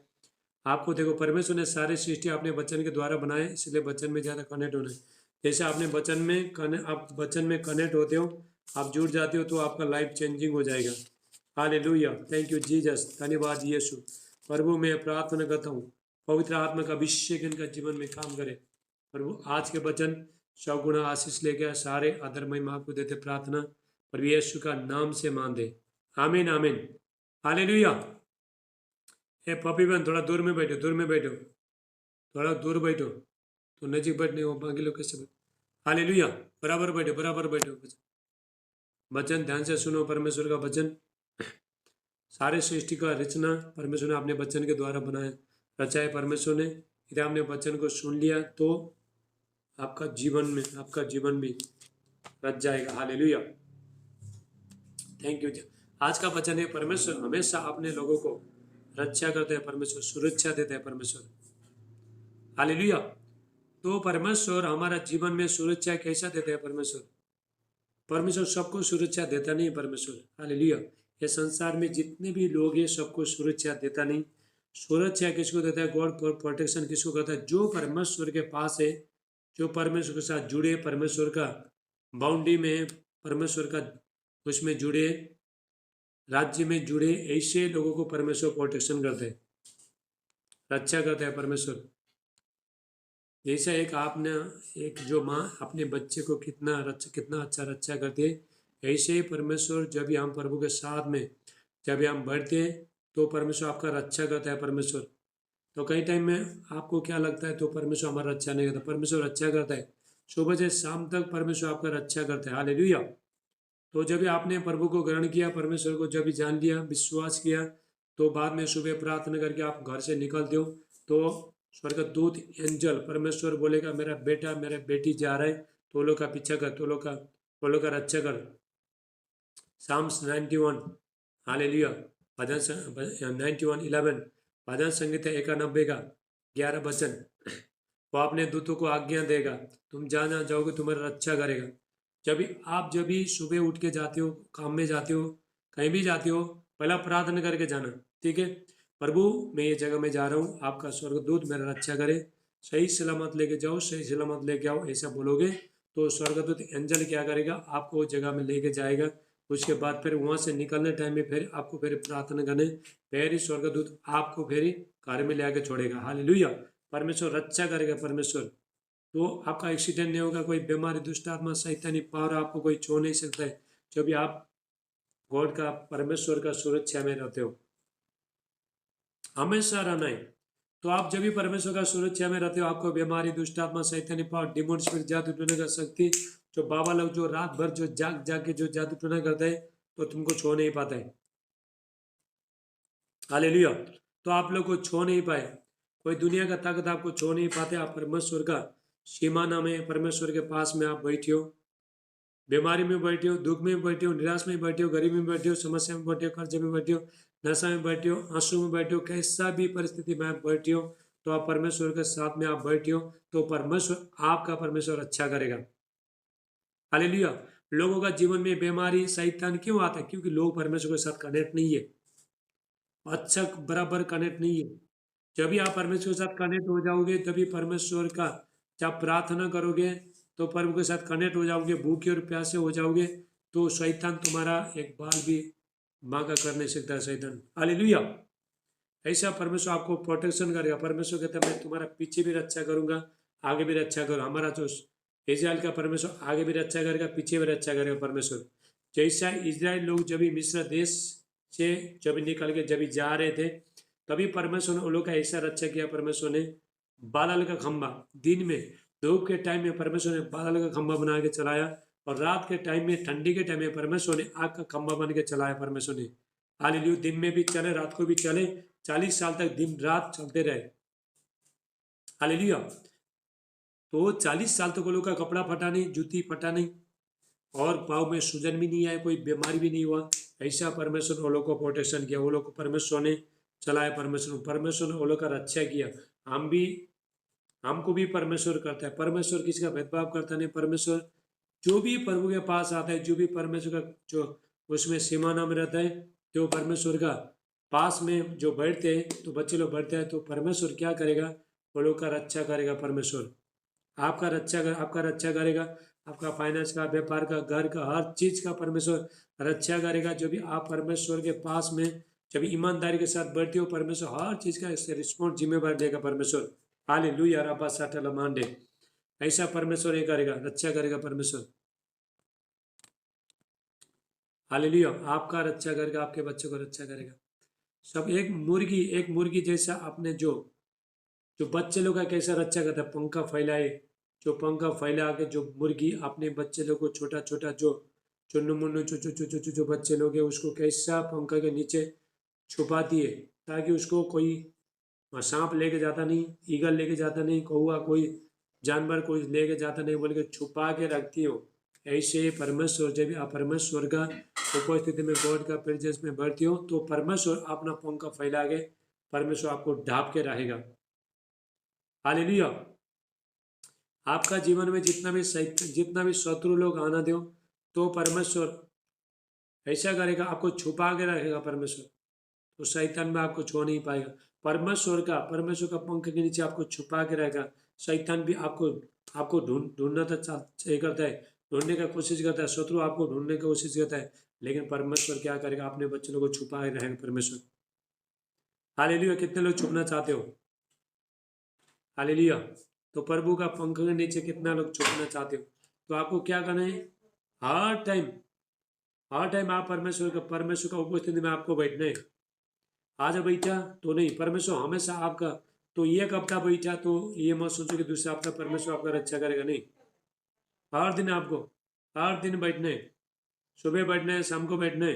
आपको देखो, परमेश्वर ने सारे सृष्टि अपने वचन के द्वारा बनाए, इसलिए वचन में ज़्यादा कनेक्ट होना है। जैसे आपने वचन में आप वचन में कनेक्ट होते हो, आप जुड़ जाते हो, तो आपका लाइफ चेंजिंग हो जाएगा। हालेलुया, थैंक यू जीसस, धन्यवाद यीशु। प्रभु मैं प्रार्थना करता हूँ, पवित्र आत्मा का अभिषेक इनका जीवन में काम करे प्रभु। आज के वचन 100 गुना आशीष लेके सारे आदर महिमा आपको देते प्रार्थना प्रभु यीशु का नाम से मान दे। आमीन आमीन, हालेलुया। ए पपी बहन थोड़ा दूर में बैठो, दूर में बैठो, थोड़ा दूर बैठो, तो नजीक बैठने हो, बाकी लोग कैसे बैठो। हालेलुया, बराबर बैठो, बराबर बैठो। वचन ध्यान से सुनो, परमेश्वर का वचन। सारे सृष्टि का रचना परमेश्वर ने अपने वचन के द्वारा बनाया, रचाए परमेश्वर ने। यदि आपने वचन को सुन लिया तो आपका जीवन भी रच जाएगा। Hallelujah, thank you. आज का वचन है, परमेश्वर हमेशा अपने लोगों को रक्षा करते हैं, परमेश्वर सुरक्षा देते हैं परमेश्वर। हालेलुया। तो परमेश्वर हमारा जीवन में सुरक्षा कैसा देते हैं परमेश्वर सबको सुरक्षा देता नहीं परमेश्वर। हालेलुया। ये संसार में जितने भी लोग हैं सबको सुरक्षा देता नहीं। सुरक्षा किसको देता है? गॉड प्रोटेक्शन किसको करता है? जो परमेश्वर के पास है, जो परमेश्वर के साथ जुड़े, परमेश्वर का बाउंड्री में, परमेश्वर का उसमें जुड़े, राज्य में जुड़े, ऐसे लोगों को परमेश्वर प्रोटेक्शन करते हैं, रक्षा करते हैं परमेश्वर। जैसे एक जो माँ अपने बच्चे को कितना अच्छा रक्षा करती है, ऐसे ही परमेश्वर जब भी हम प्रभु के साथ में जब भी हम बढ़ते हैं तो परमेश्वर आपका रक्षा करता है परमेश्वर। तो कई टाइम में आपको क्या लगता है तो परमेश्वर हमारा रक्षा नहीं करता, परमेश्वर रक्षा करता है। सुबह से शाम तक परमेश्वर आपका रक्षा करता है। हालेलुया। तो जब भी आपने प्रभु को ग्रहण किया, परमेश्वर को जब भी जान लिया, विश्वास किया, तो बाद में सुबह प्रार्थना करके आप घर से निकलते हो तो स्वर्गदूत एंजल परमेश्वर बोलेगा मेरा बेटा मेरा बेटी जा रहा है, तो लोग का पीछा कर, तो लोग का रक्षा कर। साम्स 91, हालेलुया, भजन 91:11, भजन संगीत 91 का 11 वचन। वो अपने दूतों को आज्ञा देगा, तुम जहाँ जाओगे तुम्हारा रक्षा करेगा। जब भी सुबह उठ के जाते हो, काम में जाते हो, कहीं भी जाते हो, पहला प्रार्थना करके जाना, ठीक है? प्रभु मैं ये जगह में जा रहा हूँ, आपका स्वर्गदूत मेरा रक्षा करे, सही सलामत लेके जाओ, सही सलामत लेके आओ, ऐसा बोलोगे तो स्वर्गदूत एंजल क्या करेगा? आपको उस जगह में लेके जाएगा। उसके बाद फिर वहाँ से निकलने टाइम में फिर आपको फिर प्रार्थना करने, फिर स्वर्गदूत आपको फिर घर में ले आके छोड़ेगा। हालेलुया। परमेश्वर रक्षा करेगा परमेश्वर। तो आपका एक्सीडेंट नहीं होगा, कोई बीमारी, दुष्ट आत्मा, शैतानी पावर आपको कोई छू नहीं सकता है, जब भी आप गॉड का, परमेश्वर का सुरक्षा में रहते हो। हमेशा रहना है। तो आप जब भी परमेश्वर का सुरक्षा में रहते हो, आपको बीमारी, दुष्ट आत्मा, शैतानी पावर, डिमोन स्पिरिट, जादू टोने का शक्ति, जो बाबा लोग जो रात भर जो जाग के जो जादू टोना करता है, तो तुमको छू नहीं पाता है। हालेलुया। तो आप लोग को छू नहीं पाए, कोई दुनिया का ताकत आपको छू नहीं पाते। आप परमेश्वर का सीमाना में, परमेश्वर के पास में आप बैठे हो, बीमारी में बैठे हो, दुख में बैठे हो, निराश में बैठे हो, गरीबी में बैठे हो, समस्या में बैठे हो, कर्जे में बैठे हो, नशा में बैठे हो, आंसू में बैठे हो, कैसा भी परिस्थिति में आप बैठे हो, तो आप परमेश्वर के साथ में आप बैठे हो, तो परमेश्वर आपका परमेश्वर अच्छा करेगा। हालेलुया। लोगों का जीवन में बीमारी, शैतान क्यों आता है? क्योंकि लोग परमेश्वर के साथ कनेक्ट नहीं है, अच्छा बराबर कनेक्ट नहीं है। जब भी आप परमेश्वर के साथ कनेक्ट हो जाओगे, तभी परमेश्वर का जब प्रार्थना करोगे तो प्रभु के साथ कनेक्ट हो जाओगे, भूखे और प्यासे हो जाओगे, तो शैतान तुम्हारा एक बाल भी मांगा कर नहीं सकता शैतान। हालेलुया। ऐसा परमेश्वर आपको प्रोटेक्शन करेगा। परमेश्वर कहता है मैं तुम्हारा पीछे भी रक्षा करूंगा, आगे भी रक्षा करूँ। हमारा जो इजराइल का परमेश्वर आगे भी रक्षा करेगा, पीछे भी रक्षा करेगा परमेश्वर। जैसा इजराइल लोग जब भी मिस्र देश से जब निकल के जब जा रहे थे, तभी परमेश्वर ने उन लोग का ऐसा रक्षा किया। परमेश्वर ने बादल का खंभा, दिन में धूप के टाइम में परमेश्वर ने बादल का खंभा बना के चलाया, और रात के टाइम में, ठंडी के टाइम में परमेश्वर ने आग का खंभा बन के चलाया परमेश्वर ने। हालेलुया। दिन में भी चले, रात को भी चले, 40 साल तक दिन रात चलते रहे। हालेलुया। तो 40 साल तक वो लोग का कपड़ा फटा नहीं, जूती फटा नहीं, और पाँव में सूजन भी नहीं आया, कोई बीमारी भी नहीं हुआ। ऐसा परमेश्वर ने वो लोग को प्रोटेक्शन किया, वो लोग को परमेश्वर ने चलाया, परमेश्वर ने वो लोग का रक्षा किया। हम भी, हमको भी परमेश्वर करता है। परमेश्वर किसी का भेदभाव करता नहीं। परमेश्वर जो भी प्रभु के पास आता है, जो भी परमेश्वर का जो उसमें सीमाना में रहता है, जो परमेश्वर का पास में जो बैठते हैं, तो बच्चे लोग बैठते हैं, तो परमेश्वर क्या करेगा, वो लोग का रक्षा करेगा परमेश्वर। आपका रक्षा करेगा। आपका फाइनेंस का, व्यापार का, घर का, हर चीज का परमेश्वर रक्षा करेगा। जो भी आप परमेश्वर के पास में जब ईमानदारी के साथ बैठते हो, परमेश्वर हर चीज का रिस्पॉन्स जिम्मेवार देगा परमेश्वर। हालेलुया। रब्बा साटा मांडे, ऐसा परमेश्वर ये करेगा, रक्षा करेगा परमेश्वर। हालेलुया। आपका रक्षा करेगा, आपके बच्चों को रक्षा करेगा। सब एक मुर्गी जैसा आपने जो बच्चे लोग का कैसा रक्षा करता है, पंखा फैलाए, जो पंखा फैला के जो मुर्गी अपने बच्चे लोग को छोटा छोटा जो चुन्नू मुन्नू जो बच्चे लोग हैं, उसको कैसा पंखा के नीचे छुपा दिए, ताकि उसको कोई सांप लेके जाता नहीं, ईगल लेके जाता नहीं, कौआ कोई जानवर कोई लेके जाता नहीं, बोल के छुपा के रखती हो। ऐसे परमेश्वर जब आप परमेश्वर का उपस्थिति में, गॉड का प्रेजेंस में बैठती हो, तो परमेश्वर अपना पंखा फैला के परमेश्वर आपको ढाप के रहेगा। हालेलुया। आपका जीवन में जितना भी शत्रु लोग आना दो, तो परमेश्वर ऐसा करेगा, आपको छुपा के रखेगा परमेश्वर, तो शैतान में आपको छू नहीं पाएगा। परमेश्वर का पंख के नीचे आपको छुपा के रहेगा। शैतान भी आपको ढूंढना तो करता है, ढूंढने का कोशिश करता है, शत्रु आपको ढूंढने की कोशिश करता है, लेकिन परमेश्वर क्या करेगा, अपने बच्चों को छुपा के रहेगा परमेश्वर। हालेलुया। कितने लोग छुपना चाहते हो? हालेलुया। तो प्रभु का पंख के नीचे कितना लोग छुपना चाहते हो? तो आपको क्या करना है, हर टाइम आप परमेश्वर का उपस्थिति में आपको बैठना है। आज बैठा तो नहीं, परमेश्वर हमेशा आपका, तो एक हफ्ता बैठा तो ये मत सोचो कि दूसरा हफ्ता परमेश्वर आपका रक्षा करेगा, नहीं। हर दिन बैठना है, सुबह बैठना है, शाम को बैठना है।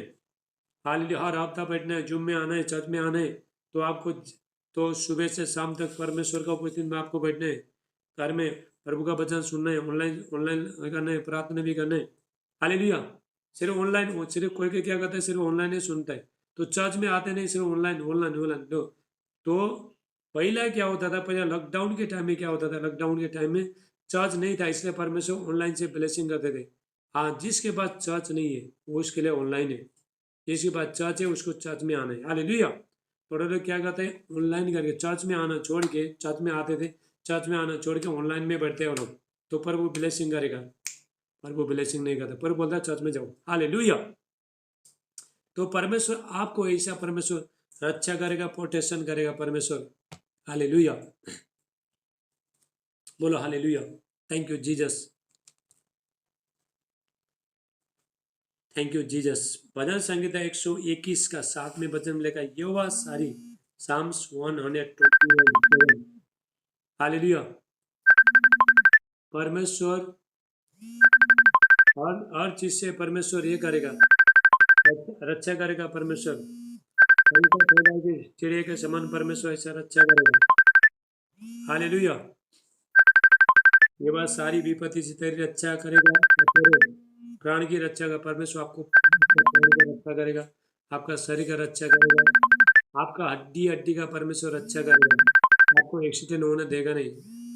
हालेलुया। हर हफ्ता बैठना है, जुम्मे आना है, चर्च में आना है, तो आपको, तो सुबह से शाम तक परमेश्वर का उपस्थिति में आपको बैठना है। घर में प्रभु का वचन सुनना है, ऑनलाइन ऑनलाइन करना है, प्रार्थना भी करना है। हालेलुया। सिर्फ ऑनलाइन, सिर्फ कोई कोई क्या करता है, सिर्फ ऑनलाइन ही सुनता है, तो चर्च में आते नहीं, सिर्फ ऑनलाइन ऑनलाइन ऑनलाइन। तो पहला क्या होता था, पहले लॉकडाउन के टाइम में क्या होता था, लॉकडाउन के टाइम में चर्च नहीं था, इसलिए परमेश्वर ऑनलाइन से ब्लेसिंग करते थे। हाँ, जिसके पास चर्च नहीं है वो उसके लिए ऑनलाइन है, जिसके पास चर्च है उसको चर्च में आना है। हालेलुया। थोड़े लोग क्या करते हैं, ऑनलाइन करके चर्च में आना छोड़ के, चर्च में आते थे, चर्च में आना छोड़ के ऑनलाइन में बैठते हैं वो लोग, तो प्रभु ब्लेसिंग करेगा। प्रभु ब्लेसिंग नहीं करता, प्रभु बोलता है चर्च में जाओ। हालेलुया। तो परमेश्वर आपको ऐसा परमेश्वर रक्षा करेगा, प्रोटेक्शन करेगा परमेश्वर। हालेलुया। बोलो hallelujah. Thank you Jesus, thank you Jesus. भजन संहिता 121 का 7 में वचन लेकर यहोवा सारी, साम्स 121। हालेलुया। परमेश्वर हर चीज से परमेश्वर ये करेगा, रक्षा करेगा परमेश्वर। चिड़िया के समान परमेश्वर ऐसा रक्षा करेगा। हालेलुया। ये बात सारी विपत्ति से तेरी रक्षा करेगा, और तेरे प्राण की रक्षा का परमेश्वर आपको, आपका प्राण का रक्षा करेगा, आपका शरीर का रक्षा करेगा, आपका हड्डी हड्डी का परमेश्वर रक्षा करेगा। आपको एक्सीडेंट होने देगा नहीं।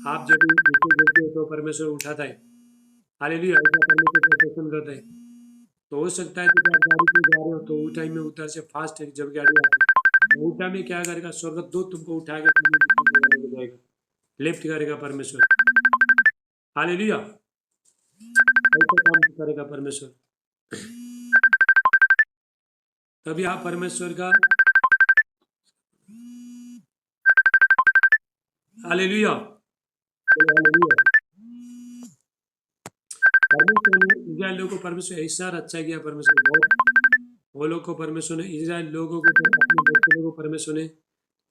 आप जब भी नीचे गिरते हो तो परमेश्वर उठाता है। हालेलुया। ऐसा परमेश्वर प्रोटेक्शन करता है। तो हो सकता है कि आप गाड़ी पे जा रहे हो, तो उस टाइम में उधर से फास्ट है जब गाड़ी आती है, तो उस टाइम में क्या करेगा, स्वर्गदूत तुमको उठा के लेके जाएगा, लिफ्ट करेगा परमेश्वर। हालेलुया। ऐसा काम करेगा परमेश्वर। तभी आप परमेश्वर का, हालेलुया, हालेलुया। इजराइल लोगों को परमेश्वर ऐसा रक्षा किया, परमेश्वर ने बहुत, वो लोग को परमेश्वर ने, इजराइल लोगों को, अपने बच्चों को परमेश्वर ने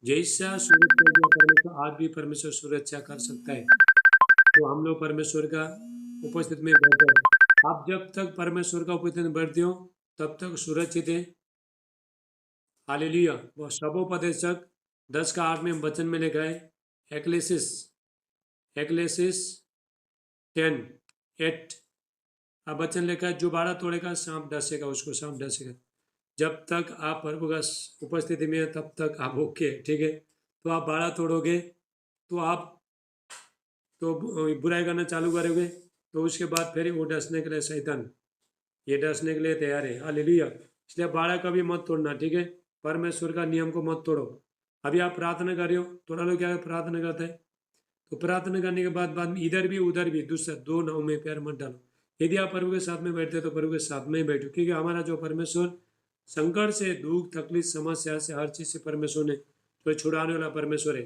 जैसा सुरक्षा किया, परमेश्वर आज भी परमेश्वर सुरक्षा कर सकता है। तो हम लोग परमेश्वर का उपस्थिति में बैठे, आप जब तक परमेश्वर का उपस्थिति में बैठते हो तब तक सुरक्षित है। हालेलुया। वह सबोपदेशक 10 का 8 में वचन में लिखा है, एक्लेसिस 10:8 अब वचन लिखा है, जो बाड़ा तोड़ेगा सांप डसेगा, उसको सांप डसेगा। जब तक आप प्रभु का उपस्थिति में है तब तक आप ओके, ठीक है। तो आप बाड़ा तोड़ोगे तो आप तो बुराई करना चालू करोगे, तो उसके बाद फिर वो डसने के लिए, शैतान ये डसने के लिए तैयार है। हालेलुया। इसलिए बाड़ा कभी मत तोड़ना, ठीक है। परमेश्वर का नियम को मत तोड़ो। अभी आप प्रार्थना कर रहे हो, थोड़ा लोग क्या प्रार्थना करते हैं, तो प्रार्थना करने के बाद में इधर भी उधर भी दूसरा दो नाव में पैर मत डालो। यदि आप प्रभु के साथ में बैठते हो तो प्रभु के साथ में ही बैठो, क्योंकि हमारा जो परमेश्वर संकट से, दुख तकलीफ समस्या से, हर चीज से परमेश्वर ने तो छुड़ाने वाला परमेश्वर है।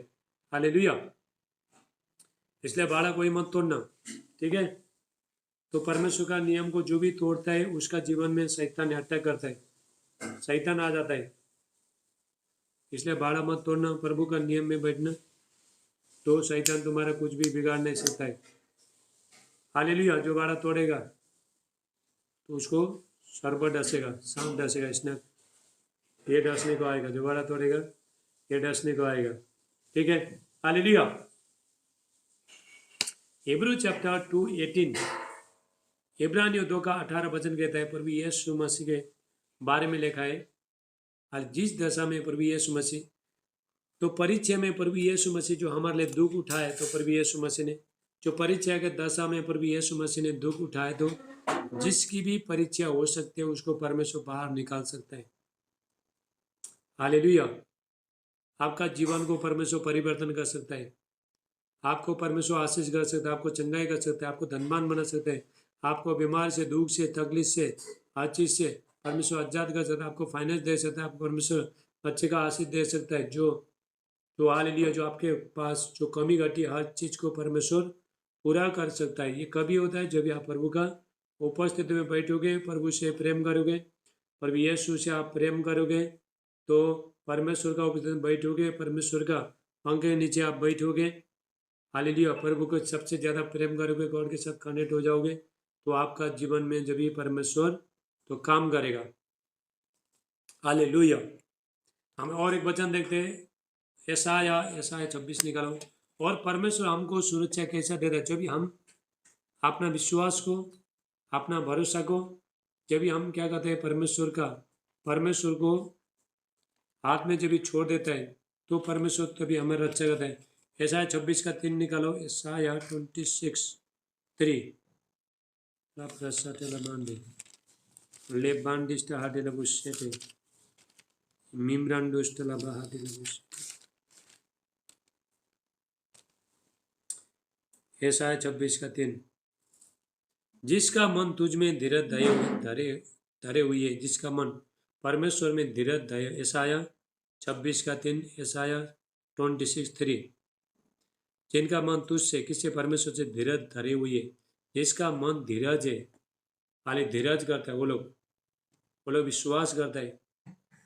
हालेलुया। इसलिए बाड़ा कोई मत तोड़ना, ठीक है। तो परमेश्वर का नियम को जो भी तोड़ता है उसका जीवन में शैतान अटैक करता है, शैतान आ जाता है। इसलिए बाड़ा मत तोड़ना, प्रभु का नियम में बैठना, तो शैतान तुम्हारा कुछ भी बिगाड़ नहीं सकता है। हालेलुया। जो बाड़ा तोड़ेगा तो उसको सर्प डसेगा, सांप डसेगा, स्नेक ये डसने को आएगा। जो बाड़ा तोड़ेगा ये डसने को आएगा, ठीक है। हालेलुया। हिब्रू चैप्टर 2:18 इब्रानियों 2:18 वचन कहता है, प्रभु यीशु मसीह के बारे में लिखा है, और जिस दशा में प्रभु यीशु मसीह, तो परीक्षा में प्रभु यीशु मसीह जो हमारे लिए दुख उठाए, तो प्रभु यीशु मसीह ने जो परीक्षा के दशा में प्रभु यीशु मसीह ने दुख उठाए, तो जिसकी भी परीक्षा हो सकती है उसको परमेश्वर बाहर निकाल सकता है। हालेलुया। आपका जीवन को परमेश्वर परिवर्तन कर सकता है, आपको परमेश्वर आशीष कर सकता है, आपको चंगाई कर सकता है, आपको धनवान बना सकता है, आपको बीमार से, दुख से, तकलीफ से, हर चीज से परमेश्वर आजाद कर सकता है, आपको फाइनेंस दे सकता है, आपको परमेश्वर बच्चे का आशीष दे सकता है। जो हालेलुया, जो आपके पास जो कमी घटी हर चीज को परमेश्वर पूरा कर सकता है। ये कभी होता है जब आप प्रभु का उपस्थिति में बैठोगे, प्रभु से प्रेम करोगे, प्रभु यीशु से आप प्रेम करोगे, तो परमेश्वर का उपस्थिति में बैठोगे, परमेश्वर का पंख के नीचे आप बैठोगे। हालेलुया। प्रभु को सबसे ज्यादा प्रेम करोगे, गॉड के साथ कनेक्ट हो जाओगे, तो आपका जीवन में जब भी परमेश्वर तो काम करेगा। हालेलुया। हम और एक वचन देखते हैं, यशाया 26 निकालो। और परमेश्वर हमको सुरक्षा कैसा देता है, जब भी हम अपना विश्वास को, अपना भरोसा को, जब भी हम क्या कहते हैं, परमेश्वर को हाथ में जब भी छोड़ देता है, तो परमेश्वर तभी हमें रक्षा करता है। यशाया 26:3 निकालो। यशाया 26:3 यशाया 26:3 जिसका मन तुझ में धीरज धरे हुई है, जिसका मन परमेश्वर में धीरज धैर्य। यशाया 26:3 यशाया 26:3 जिनका मन तुझसे, किससे, परमेश्वर से धीरज धरे हुई है, जिसका मन धीरज है, खाली धीरज करता है, वो लोग विश्वास करता है,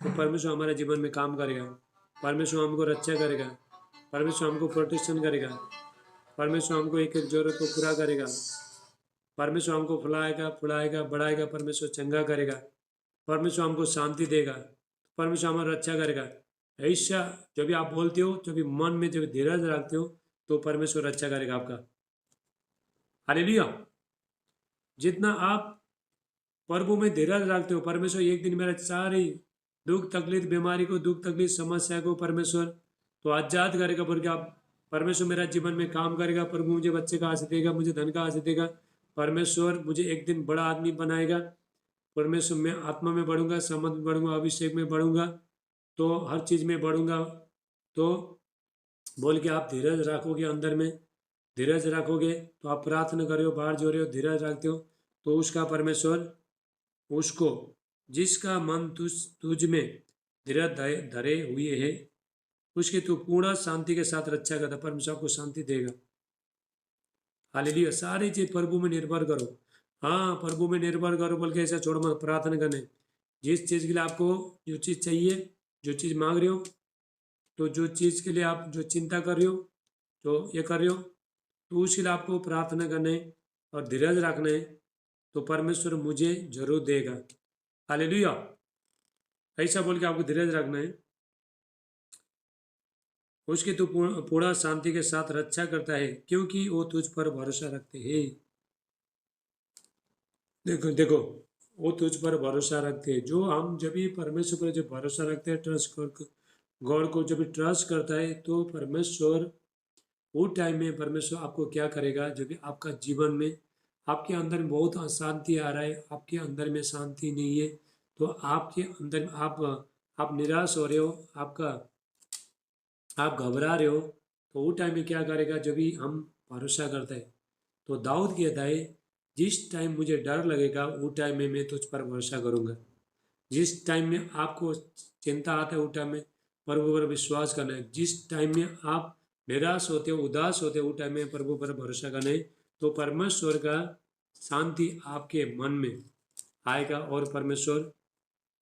तो परमेश्वर हमारे जीवन में काम करेगा, परमेश्वर हमको रक्षा करेगा, परमेश्वर हमको प्रोटेक्शन करेगा, परमेश्वर हमको एक एक जरूरत को पूरा करेगा, परमेश्वर हमको फुलाएगा बढ़ाएगा, परमेश्वर चंगा करेगा, परमेश्वर हमको शांति देगा, परमेश्वर हमारा रक्षा करेगा। ऐसा जब भी आप बोलते हो, जब भी मन में जब धीरज रखते हो, तो परमेश्वर रक्षा करेगा आपका। हालेलुया। जितना आप प्रभु में धीरज रखते हो, परमेश्वर एक दिन मेरा सारी दुख तकलीफ, बीमारी को, दुख तकलीफ, समस्या को परमेश्वर तो आजाद करेगा, बोल आप परमेश्वर मेरा जीवन में काम करेगा, प्रभु मुझे बच्चे का आशीष देगा, मुझे धन का आशीष देगा, परमेश्वर मुझे एक दिन बड़ा आदमी बनाएगा, परमेश्वर मैं आत्मा में बढ़ूंगा, समझ में बढ़ूंगा, अभिषेक में बढ़ूंगा, तो हर चीज में बढ़ूंगा। तो बोल के आप धीरज रखोगे, अंदर में धीरज रखोगे, तो आप प्रार्थना कर रहे हो, बाहर जो रहे हो, धीरज रखते हो, तो उसका परमेश्वर उसको, जिसका मन तुझ में धीरज धरे हुए है, उसकी तू पूर्ण शांति के साथ रक्षा करता, परमेश्वर आपको शांति देगा। हालेलुया। सारी चीज प्रभु में निर्भर करो, हाँ, प्रभु में निर्भर करो बोल के ऐसा छोड़ मत, प्रार्थना करने। जिस चीज़ के लिए आपको जो चीज़ चाहिए, जो चीज़ मांग रहे हो, तो जो चीज़ के लिए आप जो चिंता कर रहे हो, जो ये कर रहे हो, तो उसके लिए आपको प्रार्थना करना है और धीरज रखना है, तो परमेश्वर मुझे जरूर देगा। हालेलुया। ऐसा बोल के आपको धीरज रखना है। उसकी तो पूर्ण शांति के साथ रक्षा करता है, क्योंकि वो तुझ पर भरोसा रखते हैं। देखो देखो, वो तुझ पर भरोसा रखते हैं। जो हम जब भी परमेश्वर पर जब भरोसा रखते हैं, ट्रस्ट कर, गॉड को जब ट्रस्ट करता है, तो परमेश्वर वो टाइम में परमेश्वर आपको क्या करेगा, जब भी आपका जीवन में आपके अंदर में बहुत अशांति आ रहा है, आपके अंदर में शांति नहीं है, तो आपके अंदर में आप निराश हो रहे हो, आप घबरा रहे हो, तो वो टाइम में क्या करेगा, जब भी हम भरोसा करते हैं, तो दाऊद कहता है, जिस टाइम मुझे डर लगेगा वो टाइम में मैं तुझ पर भरोसा करूंगा। जिस टाइम में आपको चिंता आता है, वो टाइम में प्रभु पर विश्वास करना है। जिस टाइम में आप निराश होते हो, उदास होते हो, वो टाइम में प्रभु पर भरोसा करना है, तो परमेश्वर का शांति आपके मन में आएगा और परमेश्वर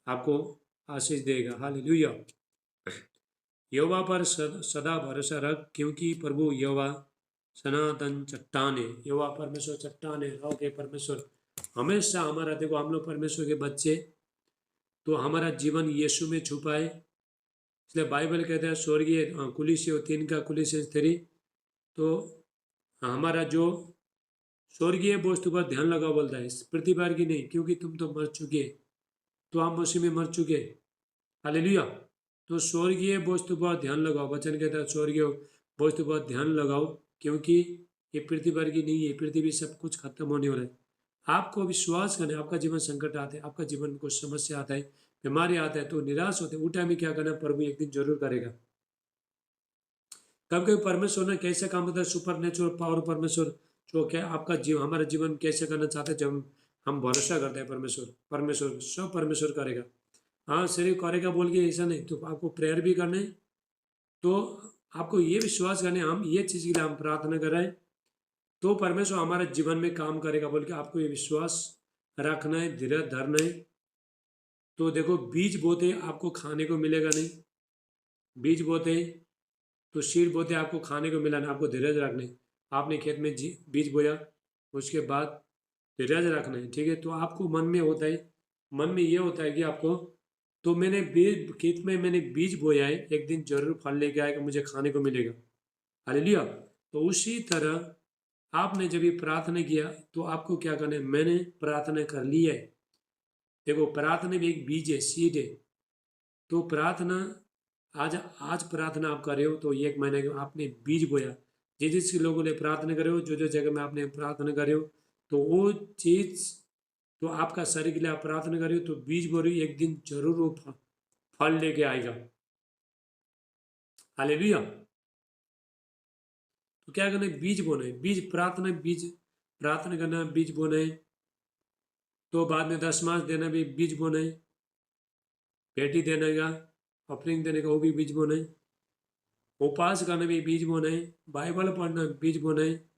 आपको आशीष देगा। हालेलुया। यहोवा पर सदा भरोसा रख, क्योंकि प्रभु यहोवा सनातन चट्टान है। यहोवा परमेश्वर चट्टान है, रॉक है परमेश्वर। हमेशा हमारा, देखो हम लोग परमेश्वर के बच्चे, तो हमारा जीवन यीशु में छुपा है। इसलिए बाइबल कहता है स्वर्गीय कुलिसियों 3 का कुलिसियों 3, तो हमारा जो स्वर्गीय वस्तु पर ध्यान लगाओ बोलता है, इस पृथ्वी पर की नहीं, क्योंकि तुम तो मर चुके, तो हम उसी में मर चुके। हालेलुया। तो स्वर्गीय वस्तु पर ध्यान लगाओ, वचन कहता है स्वर्गीय वस्तु पर ध्यान लगाओ, क्योंकि ये पृथ्वी पर की नहीं है, पृथ्वी सब कुछ खत्म होने वाला है। आपको विश्वास करना है, आपका जीवन संकट आता है, आपका जीवन में कुछ समस्या आता है, बीमारी आता है, तो निराश होते हैं, उस टाइम में क्या करना, प्रभु एक दिन जरूर करेगा। कभी कभी परमेश्वर ने कैसे काम होता है, सुपर नेचुरल पावर परमेश्वर जो क्या आपका जीवन, हमारा जीवन कैसे करना चाहते हैं, जब हम भरोसा करते हैं परमेश्वर, परमेश्वर सब परमेश्वर करेगा। हाँ, सिर्फ करेगा बोल के ऐसा नहीं, तो आपको प्रेयर भी करना है, तो आपको ये विश्वास करना है, हम ये चीज़ के लिए हम प्रार्थना कर रहे हैं, तो परमेश्वर हमारे जीवन में काम करेगा बोल के आपको ये विश्वास रखना है, धीरज धरना है। तो देखो, बीज बोते आपको खाने को मिलेगा नहीं, बीज बोते तो सीड बोते आपको खाने को मिला नहीं, आपको धीरज रखना है। आपने खेत में बीज बोया, उसके बाद धीरज रखना है, ठीक है। तो आपको मन में होता है, मन में ये होता है कि आपको, तो मैंने बीज खेत में मैंने बीज बोया है, एक दिन जरूर फल लेके आएगा, मुझे खाने को मिलेगा। हालेलुया। तो उसी तरह आपने जब ये प्रार्थना किया, तो आपको क्या करना है, मैंने प्रार्थना कर ली है। देखो, प्रार्थना भी एक बीज है, सीड है। तो प्रार्थना, आज आज प्रार्थना आप कर रहे हो, तो 1 महीने के आपने बीज बोया, जिस जिस लोगों ने प्रार्थना करे हो, जो जो जगह में आपने प्रार्थना करे हो, तो वो चीज़, तो आपका शरीर के लिए आप प्रार्थना कर रहे हो, तो बीज बो रही, एक दिन जरूर वो फल लेके आएगा। हालेलुया। तो क्या करना है, बीज बोना है, बीज प्रार्थना, बीज प्रार्थना करना, बीज बोना है। तो बाद में 10 मास देना भी बीज बोना है, बेटी देने का, ऑफरिंग देने का, वो भी बीज बोना है। उपवास करना भी बीज बोना है, बाइबल पढ़ना बीज बोना है।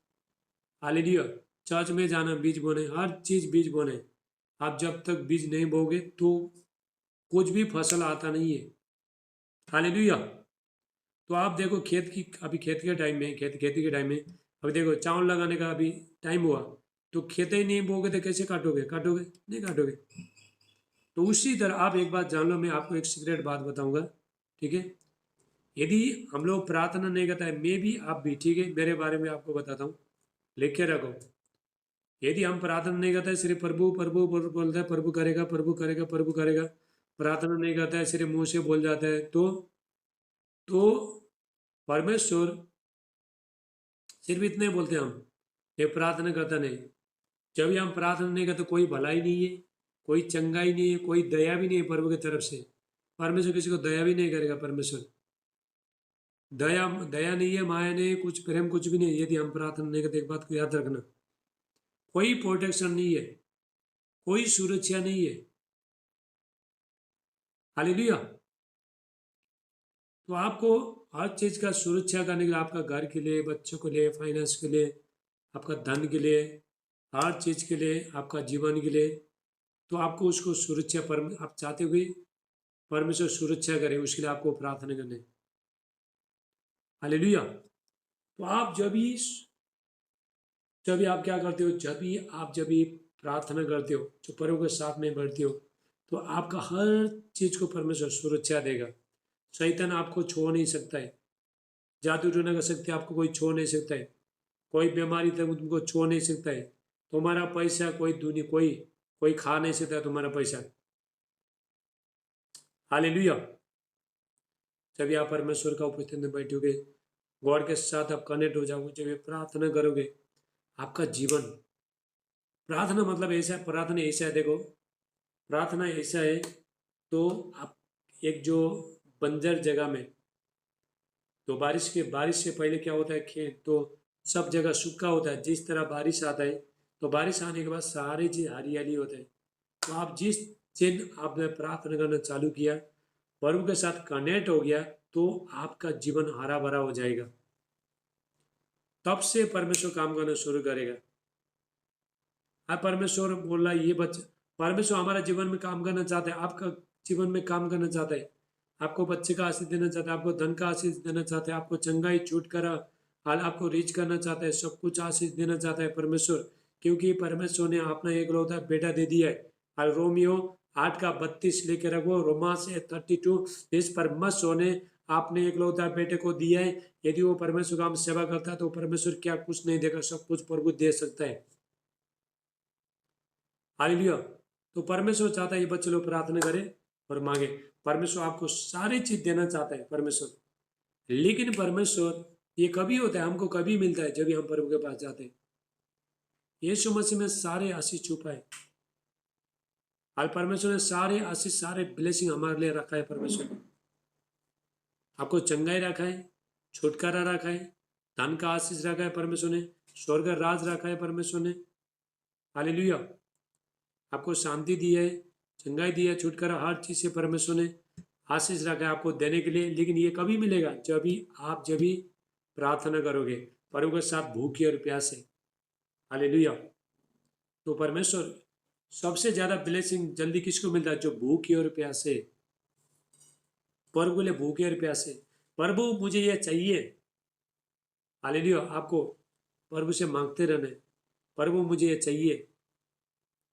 हालेलुया। चर्च में जाना बीज बोना है, हर चीज़ बीज बोना है। आप जब तक बीज नहीं बोगे, तो कुछ भी फसल आता नहीं है। हालेलुया। तो आप देखो, खेत की अभी खेत के टाइम में, खेती के टाइम में, अभी देखो चावल लगाने का अभी टाइम हुआ, तो खेत ही नहीं बोगे तो कैसे काटोगे, काटोगे नहीं काटोगे। तो उसी तरह आप एक बात जान लो, मैं आपको एक सीक्रेट बात बताऊंगा, ठीक है। यदि हम लोग प्रार्थना नहीं करता है, मैं भी आप भी, ठीक है, मेरे बारे में आपको बताता हूँ, लिख के रखो। यदि हम प्रार्थना नहीं करते, सिर्फ प्रभु प्रभु बोलता है, प्रभु करेगा प्रभु करेगा प्रभु करेगा, प्रार्थना नहीं करता है, सिर्फ मुंह से बोल जाता है, तो परमेश्वर सिर्फ इतने बोलते हैं हम, ये प्रार्थना करता नहीं। जब भी हम प्रार्थना नहीं करते, कोई भलाई नहीं है, कोई चंगाई नहीं है, कोई दया भी नहीं है प्रभु की तरफ से। परमेश्वर किसी को दया भी नहीं करेगा। परमेश्वर दया दया नहीं है, माया नहीं है, कुछ प्रेम कुछ भी नहीं है, यदि हम प्रार्थना नहीं करते। एक बात को याद रखना, कोई प्रोटेक्शन नहीं है, कोई सुरक्षा नहीं है। हालेलुया। तो आपको हर चीज़ का सुरक्षा करने के लिए, आपका घर के लिए, बच्चों के लिए, फाइनेंस के लिए, आपका धन के लिए, हर चीज़ के लिए, आपका जीवन के लिए, तो आपको उसको सुरक्षा आप चाहते हुए परमेश्वर सुरक्षा करे, उसके लिए आपको प्रार्थना करने। हालेलुया। तो आप जब भी आप क्या करते हो, जब भी प्रार्थना करते हो, जो प्रभु के साथ में बढ़ते हो, तो आपका हर चीज़ को परमेश्वर सुरक्षा देगा। शैतान आपको छू नहीं सकता है, जादू टोना का शक्ति आपको कोई छू नहीं सकता है, कोई बीमारी तक तुमको छू नहीं सकता है, तुम्हारा पैसा कोई खा नहीं सकता तुम्हारा पैसा। हालेलुया। जब आप परमेश्वर का उपस्थिति में बैठोगे, गॉड के साथ आप कनेक्ट हो जाओगे, जब ये प्रार्थना करोगे, आपका जीवन, प्रार्थना मतलब ऐसा है, प्रार्थना ऐसा है, देखो प्रार्थना ऐसा है, तो आप एक जो बंजर जगह में, तो बारिश से पहले क्या होता है, खेत तो सब जगह सूखा होता है, जिस तरह बारिश आता है तो बारिश आने के बाद सारी चीज हरियाली होता है। तो आप जिस दिन आपने प्रार्थना करना चालू किया, प्रभु के साथ कनेक्ट हो गया, तो आपका जीवन हरा भरा हो जाएगा। तब से परमेश्वर काम करना शुरू करेगा। परमेश्वर बोल रहा है ये बच्चा, परमेश्वर हमारा जीवन में काम करना चाहता है, आपका जीवन में काम करना चाहता है, आपको बच्चे का आशीष देना चाहता है, आपको धन का आशीष देना चाहता है, आपको चंगाई छुटकारा, हाल आपको रीच करना चाहता है, सब कुछ आशीष देना चाहता है परमेश्वर, क्योंकि परमेश्वर ने अपना एकलौता बेटा दे दिया है। और रोमियो 8:32 लेकर रखो, रोमा से 32, इस परमेश्वर ने आपने एकलौता बेटे को दिया है। यदि वो परमेश्वर का हम सेवा करता है तो परमेश्वर क्या कुछ नहीं देगा, सब कुछ प्रभु दे सकता है। हालेलुया। तो परमेश्वर चाहता है ये बच्चे लोग प्रार्थना करें और मांगे। परमेश्वर आपको सारी चीज देना चाहता है परमेश्वर, लेकिन परमेश्वर ये कभी होता है, हमको कभी मिलता है, जब भी हम प्रभु के पास जाते हैं। यीशु मसीह में सारे आशीष छुपा है, और परमेश्वर ने सारे आशीष, सारे ब्लेसिंग हमारे लिए रखा है। परमेश्वर ने आपको चंगाई रखा है, छुटकारा रखा है, धन का आशीष रखा है परमेश्वर ने, स्वर्ग राज रखा है परमेश्वर ने। हालेलुया। आपको शांति दी है, चंगाई दी है, छुटकारा, हर चीज से परमेश्वर ने आशीष रखा है आपको देने के लिए। लेकिन ये कभी मिलेगा, जब भी प्रार्थना करोगे प्रभु के साथ भूखे और प्यासे। हालेलुया। तो परमेश्वर सबसे ज्यादा ब्लेसिंग जल्दी किसको मिलता है, जो भूखे और प्यासे, प्रभु के लिए भूखे और प्यासे, प्रभु मुझे ये चाहिए। हालेलुया। आपको प्रभु से मांगते रहना है, प्रभु मुझे ये चाहिए,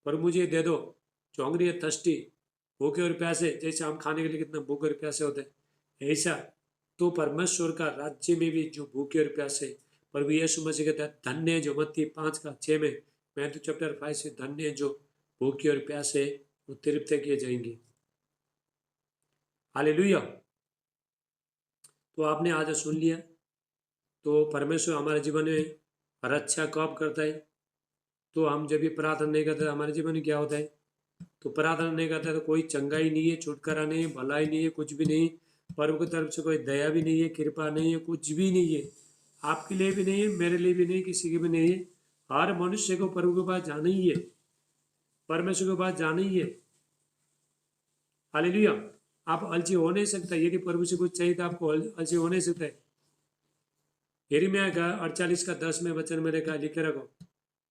प्रभु मुझे ये दे दो। जो हंगरी है, थर्स्टी, भूखे और प्यासे, जैसे हम खाने के लिए कितना भूखे और प्यासे होते हैं, ऐसा तो परमेश्वर का राज्य में भी जो भूखे और प्यासे, प्रभु यीशु मसीह कहता है धन्य है जो, मत्ती 5:6 में, मैथ्यू चैप्टर 5 से, धन्य है जो भूखे और प्यासे, वो तृप्त किए जाएंगे। हालेलुया। तो आपने आज सुन लिया, तो परमेश्वर हमारे जीवन में रक्षा कब करता है, तो हम जब भी प्रार्थना नहीं करते हमारे जीवन में क्या होता है, तो प्रार्थना नहीं करता तो कोई चंगाई नहीं है, छुटकारा नहीं है, भलाई नहीं है, कुछ भी नहीं, प्रभु की तरफ से कोई दया भी नहीं है, कृपा नहीं है, कुछ भी नहीं है, आपके लिए भी नहीं है, मेरे लिए भी नहीं, किसी के भी नहीं है। हर मनुष्य को प्रभु के पास जाना ही है, परमेश्वर के पास जाना ही है। हालेलुया। आप अलसी हो नहीं सकता, यदि प्रभु से कुछ चाहिए तो आपको अलसी हो नहीं सकता है। यिर्मयाह का 48:10 में वचन मेरे का लिखे रखो,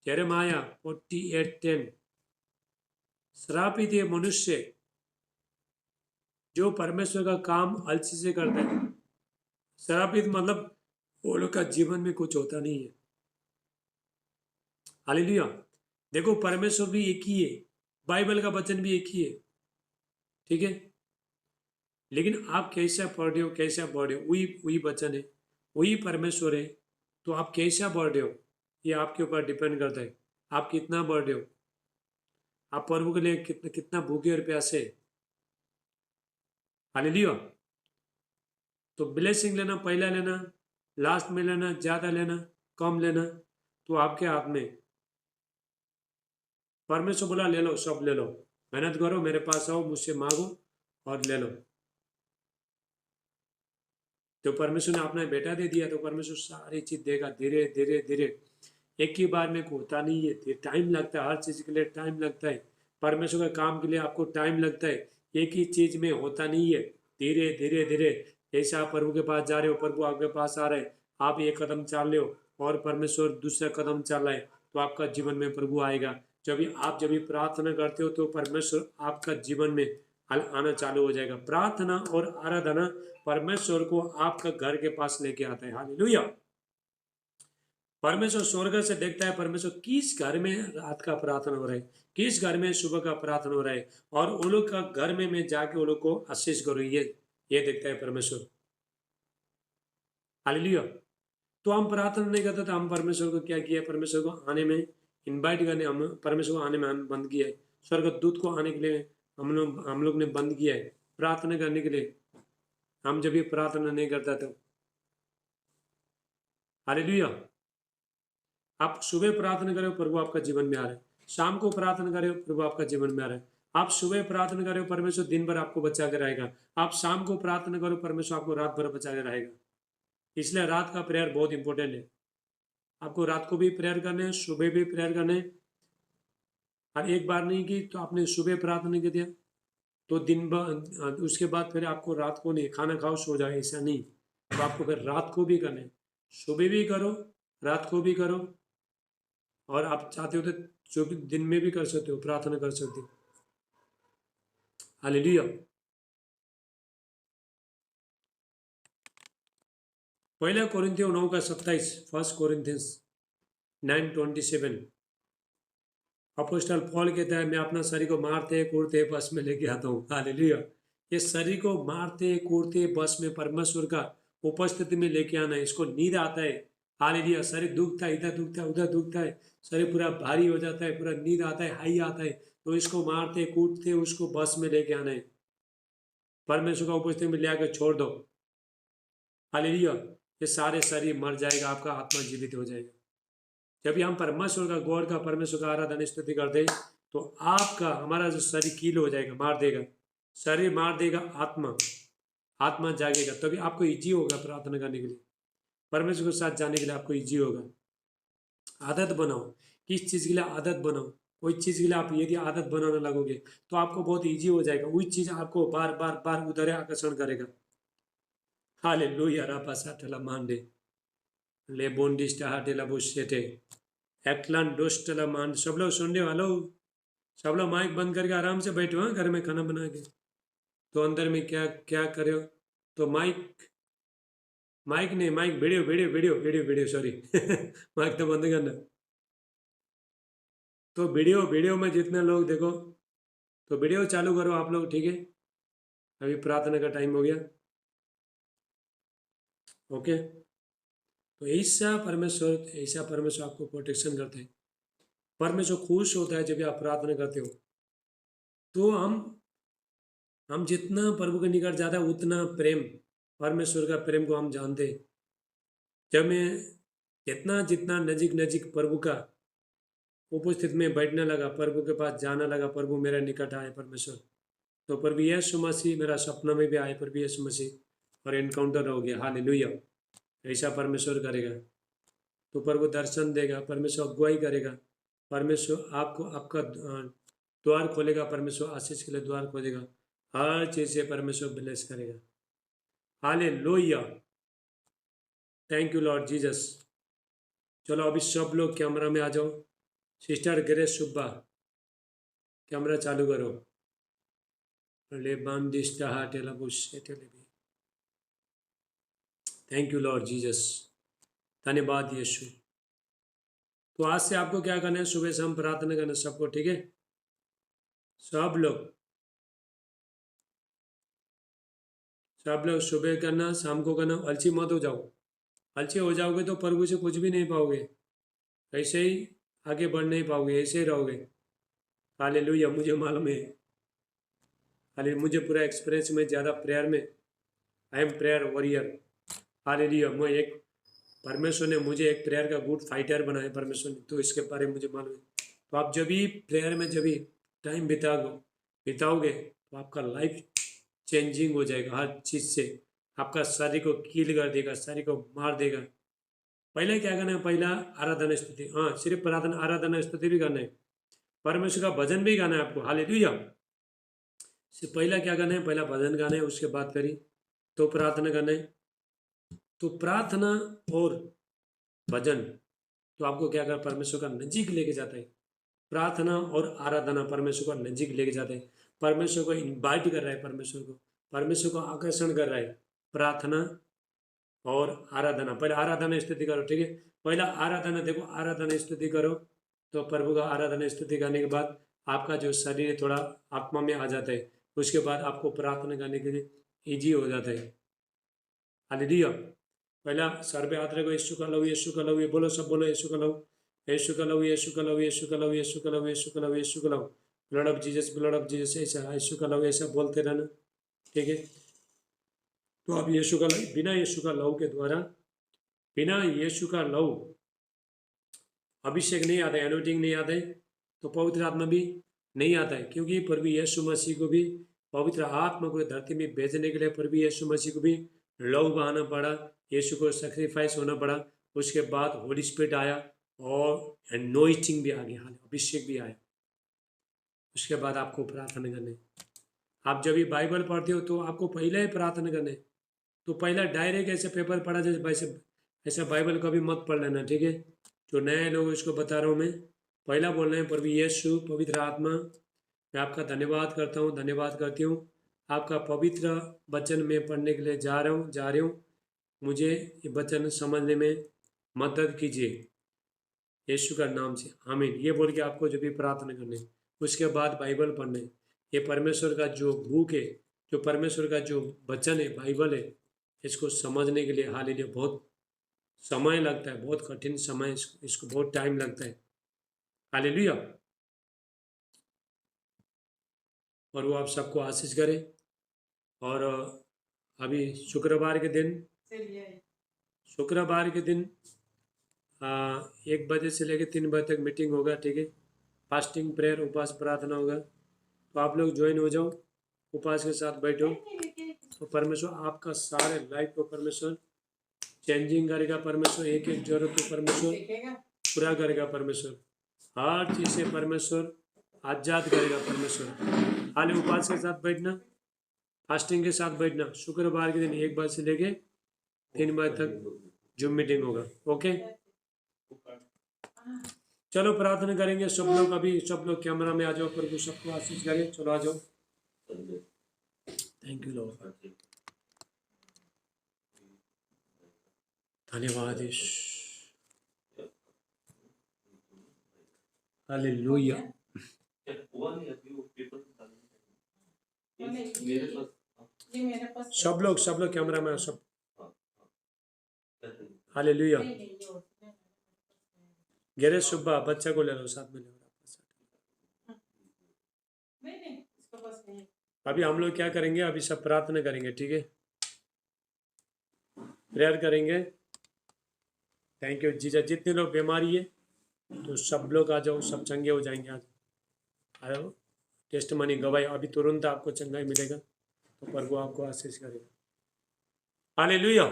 यिर्मयाह 48:10, श्रापित ये मनुष्य जो परमेश्वर का काम अलसी से करता है। श्रापित मतलब वो लोग का जीवन में कुछ होता नहीं है। हालेलुया। देखो परमेश्वर भी एक ही है, बाइबल का वचन भी एक ही है, ठीक है, लेकिन आप कैसा पढ़ रहे हो, कैसा बढ़ रहे हो, वही वही वचन है, वही परमेश्वर है। तो आप कैसा बढ़ रहे हो, ये आपके ऊपर डिपेंड करता है, आप कितना बढ़ रहे हो, आप प्रभु के लिए कितना कितना भूखे और प्यासे। हालेलुया। तो ब्लेसिंग लेना, पहला लेना, लास्ट में लेना, ज्यादा लेना, कम लेना, तो आपके हाथ में। परमेश्वर बोला ले लो, सब ले लो, मेहनत करो, मेरे पास आओ, मुझसे मांगो और ले लो। तो परमेश्वर ने अपना बेटा दे दिया, तो परमेश्वर सारी चीज देगा, धीरे धीरे धीरे, एक ही बार में होता नहीं है, टाइम लगता है, हर चीज के लिए टाइम लगता है, परमेश्वर के काम के लिए आपको टाइम लगता है, एक ही चीज में होता नहीं है, धीरे धीरे धीरे। जैसे आप प्रभु के पास जा रहे हो, प्रभु आपके पास आ रहे हैं, आप एक कदम चाल रहे हो और परमेश्वर दूसरा कदम चल रहा है, तो आपका जीवन में प्रभु आएगा। जब भी प्रार्थना करते हो तो परमेश्वर आपका जीवन में आना चालू हो जाएगा। प्रार्थना और आराधना परमेश्वर को आपका घर के पास लेके आता है। हालेलुया। परमेश्वर स्वर्ग से देखता है परमेश्वर किस घर में रात का प्रार्थना हो रहा है, किस घर में सुबह का प्रार्थना हो रहा है, और वो लोग का घर में मैं जाके वो लोग को आशीष करूँ, ये देखता है परमेश्वर। हालेलुया। तो हम प्रार्थना नहीं करते तो हम परमेश्वर को क्या किया, परमेश्वर को आने में इनवाइट करने, हम परमेश्वर को आने में हम बंद किया है। स्वर्गदूत को आने के लिए हम लोग ने बंद किया है प्रार्थना करने के लिए। हम जब भी प्रार्थना नहीं करता तो हालेलुया। आप सुबह प्रार्थना करो प्रभु आपका जीवन में आ रहा है, शाम को प्रार्थना करो प्रभु आपका जीवन में आ रहा है। आप सुबह प्रार्थना करो परमेश्वर दिन भर आपको बचा के रहेगा। आप शाम को प्रार्थना करो परमेश्वर आपको रात भर बचा के रहेगा। इसलिए रात का प्रेयर बहुत इंपॉर्टेंट है। आपको रात को भी प्रेयर करने हैं, सुबह भी प्रेयर करने हैं। और एक बार नहीं की तो आपने सुबह प्रार्थना कर दिया तो दिन भर उसके बाद फिर आपको रात को नहीं खाना खाओ सो जाओ, ऐसा नहीं। तो आपको फिर रात को भी करना है, सुबह भी करो रात को भी करो, और आप चाहते हो तो जो भी दिन में भी कर सकते हो, प्रार्थना कर सकते हो। हालेलुया। पहला कोरिन्थियों 9:27, 1 कोरिन्थियंस 9:27। अपोस्टल पॉल कहता है मैं अपना शरीर को मारते कूटते बस में लेके आता हूँ। हालेलुया। ये शरीर को मारते कूटते बस में परमेश्वर का उपस्थिति में लेके आना है। इसको नींद आता है। हालेलुया। शरीर दुखता है, इधर दुखता है उधर दुखता है, शरीर पूरा भारी हो जाता है, पूरा नींद आता है, हाई आता है, तो इसको मारते कूटते उसको बस में लेके आना है, परमेश्वर का उपस्थिति में ले आकर छोड़ दो। हालेलुया। ये सारे शरीर मर जाएगा, आपका आत्मा जीवित हो जाएगा। जब हम परमेश्वर का गॉड का परमेश्वर का आराधना स्तुति करते तो आपका हमारा जो शरीर कील हो जाएगा, मार देगा, शरीर मार देगा, आत्मा जागेगा। तभी आपको इजी होगा प्रार्थना करने के लिए, परमेश्वर के साथ जाने के लिए आपको इजी होगा। आदत बनाओ, किस चीज़ के लिए आदत बनाओ। कोई चीज़ के लिए आप यदि आदत बनाने लगोगे तो आपको बहुत इजी हो जाएगा। वही चीज़ आपको बार बार बार उधर आकर्षण करेगा। हालेलुया। रापासाटला मांडे ले बोंडिस्टा हाटेला बुशेटे एक्लान डोस्टला मांड। सब लोग सुनने वालों, सब लोग माइक बंद करके आराम से बैठो। हाँ, घर में खाना बना के तो अंदर में क्या क्या करे हो तो माइक नहीं, mike video video video video video sorry mike तो बंद करना। तो वीडियो में जितने लोग देखो तो वीडियो चालू करो आप लोग, ठीक है। अभी प्रार्थना का टाइम हो गया। ओके। तो ऐसा परमेश्वर आपको प्रोटेक्शन करते हैं। परमेश्वर खुश होता है जब आप प्रार्थना करते हो। तो हम जितना प्रभु के निकट जाता है उतना प्रेम, परमेश्वर का प्रेम को हम जानते हैं। जब मैं जितना जितना नजीक नजीक प्रभु का उपस्थित में बैठने लगा, प्रभु के पास जाना लगा, प्रभु मेरा निकट आए परमेश्वर, तो प्रभु यीशु मसीह मेरा सपना में भी आए, प्रभु यीशु मसीह और एनकाउंटर हो गया। हालेलुया। ऐसा परमेश्वर करेगा तो प्रभु दर्शन देगा, परमेश्वर अगुवाई करेगा, परमेश्वर आपको आपका द्वार खोलेगा, परमेश्वर आशीष के लिए द्वार खोलेगा, हर चीज़ से परमेश्वर ब्लेस करेगा। Hallelujah. Thank you Lord Jesus. चलो अभी सब लोग कैमरा में आ जाओ। सिस्टर ग्रेस सुब्बा कैमरा चालू करो। Thank you Lord Jesus. धन्यवाद यीशु। तो आज से आपको क्या करना है, सुबह शाम प्रार्थना करना सबको, ठीक है। सब लोग सुबह करना, शाम को करना। अलसी मत हो जाओ। अलसी हो जाओगे तो प्रभु से कुछ भी नहीं पाओगे, ऐसे ही आगे बढ़ नहीं पाओगे, ऐसे ही रहोगे। हालेलुया। मुझे मालूम है, हाले मुझे पूरा एक्सपीरियंस में ज़्यादा प्रेयर में, I am prayer warrior. Hallelujah. मैं एक परमेश्वर ने मुझे एक प्रेयर का गुड फाइटर बनाया परमेश्वर ने, तो इसके बारे में मुझे मालूम है। तो आप जब भी प्रेयर में जब भी टाइम बिताओगे तो आपका लाइफ चेंजिंग हो जाएगा हर चीज़ से। आपका शरीर को कील कर देगा, शरीर को मार देगा। पहले क्या करना है, पहला आराधना स्तुति, हाँ सिर्फ प्रार्थना आराधना स्तुति भी करना है, परमेश्वर का भजन भी गाना है आपको। हालेलुया। पहला क्या करना है, पहला भजन गाना है, उसके बाद करी तो प्रार्थना करना है। तो प्रार्थना और भजन तो आपको क्या कर परमेश्वर का नजीक लेके जाता है। प्रार्थना और आराधना परमेश्वर को नजीक लेके जाते हैं, परमेश्वर को इनवाइट कर रहा है, परमेश्वर को आकर्षण कर रहा है। प्रार्थना और आराधना, पहले आराधना स्तुति करो, ठीक है। पहला आराधना देखो, आराधना स्तुति करो, तो प्रभु का आराधना स्तुति करने के बाद आपका जो शरीर है थोड़ा आत्मा में आ जाता है, उसके बाद आपको प्रार्थना करने के लिए ईजी हो जाता है। हालेलुया। पहला सर पे हाथ रखो, यीशु का लव, यीशु का लव, ये बोलो, सब बोलो, यीशु का लव, यीशु का लव, यीशु का लव, यीशु का लव, यीशु का लव, यीशु का लव, यीशु का love, blood of Jesus, blood of Jesus, ऐसा यीशु का लव, ऐसा बोलते रहना, ठीक है। तो अब यीशु का लव, बिना यीशु का लव के द्वारा, बिना यीशु का लव अभिषेक नहीं आता है, एनोटिंग नहीं आता है, तो पवित्र आत्मा भी नहीं आता है। क्योंकि प्रभु यीशु मसीह को भी पवित्र आत्मा को धरती में भेजने के लिए प्रभु यीशु मसीह को भी लव बहाना पड़ा, यीशु को सेक्रीफाइस होना पड़ा। उसके बाद होली स्पिरिट आया और एनोइटिंग भी आ गया, अभिषेक भी आया। उसके बाद आपको प्रार्थना करने, आप जब भी बाइबल पढ़ते हो तो आपको पहले ही प्रार्थना करने, तो पहला डायरेक्ट ऐसे पेपर पढ़ा जाए वैसे ऐसे बाइबल कभी मत पढ़ लेना, ठीक है। जो नए लोग इसको बता रहा हूँ मैं, पहला बोल रहे हैं प्रभु यीशु पवित्र आत्मा, मैं आपका धन्यवाद करता हूँ, धन्यवाद करती हूँ, आपका पवित्र वचन में पढ़ने के लिए जा रही हूँ, मुझे ये वचन समझने में मदद कीजिए यीशु का नाम से, आमीन। ये बोल के आपको जब भी प्रार्थना करने, उसके बाद बाइबल पढ़ने, ये परमेश्वर का जो बुक है, जो परमेश्वर का जो वचन है, बाइबल है, इसको समझने के लिए हालेलुया बहुत समय लगता है, बहुत कठिन समय, इसको बहुत टाइम लगता है। हालेलुया। और वो आप सबको आशीष करे। और अभी शुक्रवार के दिन 1 बजे से लेकर 3 बजे तक मीटिंग होगा, ठीक है। फास्टिंग प्रेयर, उपवास प्रार्थना होगा, तो आप लोग ज्वाइन हो जाओ, उपवास के साथ बैठो, तो परमेश्वर आपका सारे लाइफ को परमेश्वर चेंजिंग करेगा, परमेश्वर एक एक जरूरत को परमेश्वर पूरा करेगा, परमेश्वर हर चीज़ से परमेश्वर आजाद करेगा, परमेश्वर। हाल उपवास के साथ बैठना, फास्टिंग के साथ बैठना, शुक्रवार के दिन 1 बजे से लेके 3 बजे तक जूम मीटिंग होगा, ओके। चलो प्रार्थना करेंगे सब लोग, अभी सब लोग कैमरा में आ जाओ, प्रभु सबको आशीष करें, चलो आ जाओ। थैंक यू लॉर्ड, धन्यवाद हालेलुया। सब लोग कैमरा में, सब हालेलुया। गेरे सुब्बा बच्चा को ले लो, साथ में ले लो। अभी हम लोग क्या करेंगे, अभी सब प्रार्थना करेंगे, ठीक है, प्रेयर करेंगे। थैंक यू जीजा। जितने लोग बीमारी है तो सब लोग आ जाओ, सब चंगे हो जाएंगे आज। आओ, टेस्ट मनी गवाही, अभी तुरंत आपको चंगाई मिलेगा, तो प्रभु आपको आशीष करेगा। हालेलुया।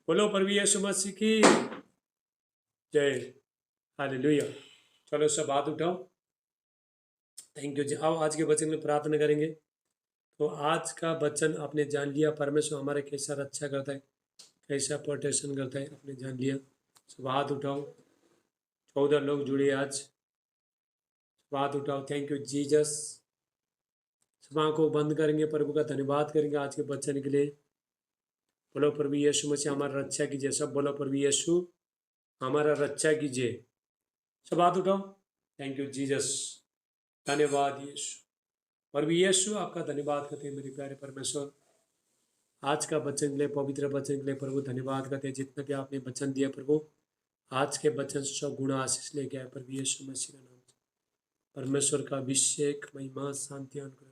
बोलो प्रभु यीशु मसीह की जय। हालेलुया। चलो सब हाथ उठाओ। थैंक यू जी। आओ आज के वचन में प्रार्थना करेंगे। तो आज का वचन आपने जान लिया, परमेश्वर हमारे कैसा रक्षा करता है, कैसा प्रोटेक्शन करता है, आपने जान लिया। सब हाथ उठाओ। 14 लोग जुड़े आज, सब हाथ उठाओ। Thank you Jesus. सब आँखों बंद करेंगे, प्रभु का धन्यवाद करेंगे आज के वचन के लिए। बोलो प्रभु यीशु मसीह हमारा रक्षा कीजिए। सब बोलो प्रभु यीशु हमारा रक्षा कीजिए। सब हाथ उठाओ। थैंक यू जीसस, धन्यवाद यीशु। प्रभु यीशु आपका धन्यवाद करते हैं मेरे प्यारे परमेश्वर, आज का वचन के लिए, पवित्र वचन के लिए प्रभु धन्यवाद करते हैं। जितना भी आपने वचन दिया प्रभु, आज के वचन 100 गुना आशीष लेके आए प्रभु यीशु मसीह का नाम से। परमेश्वर का अभिषेक, महिमा, शांति, अनुग्रह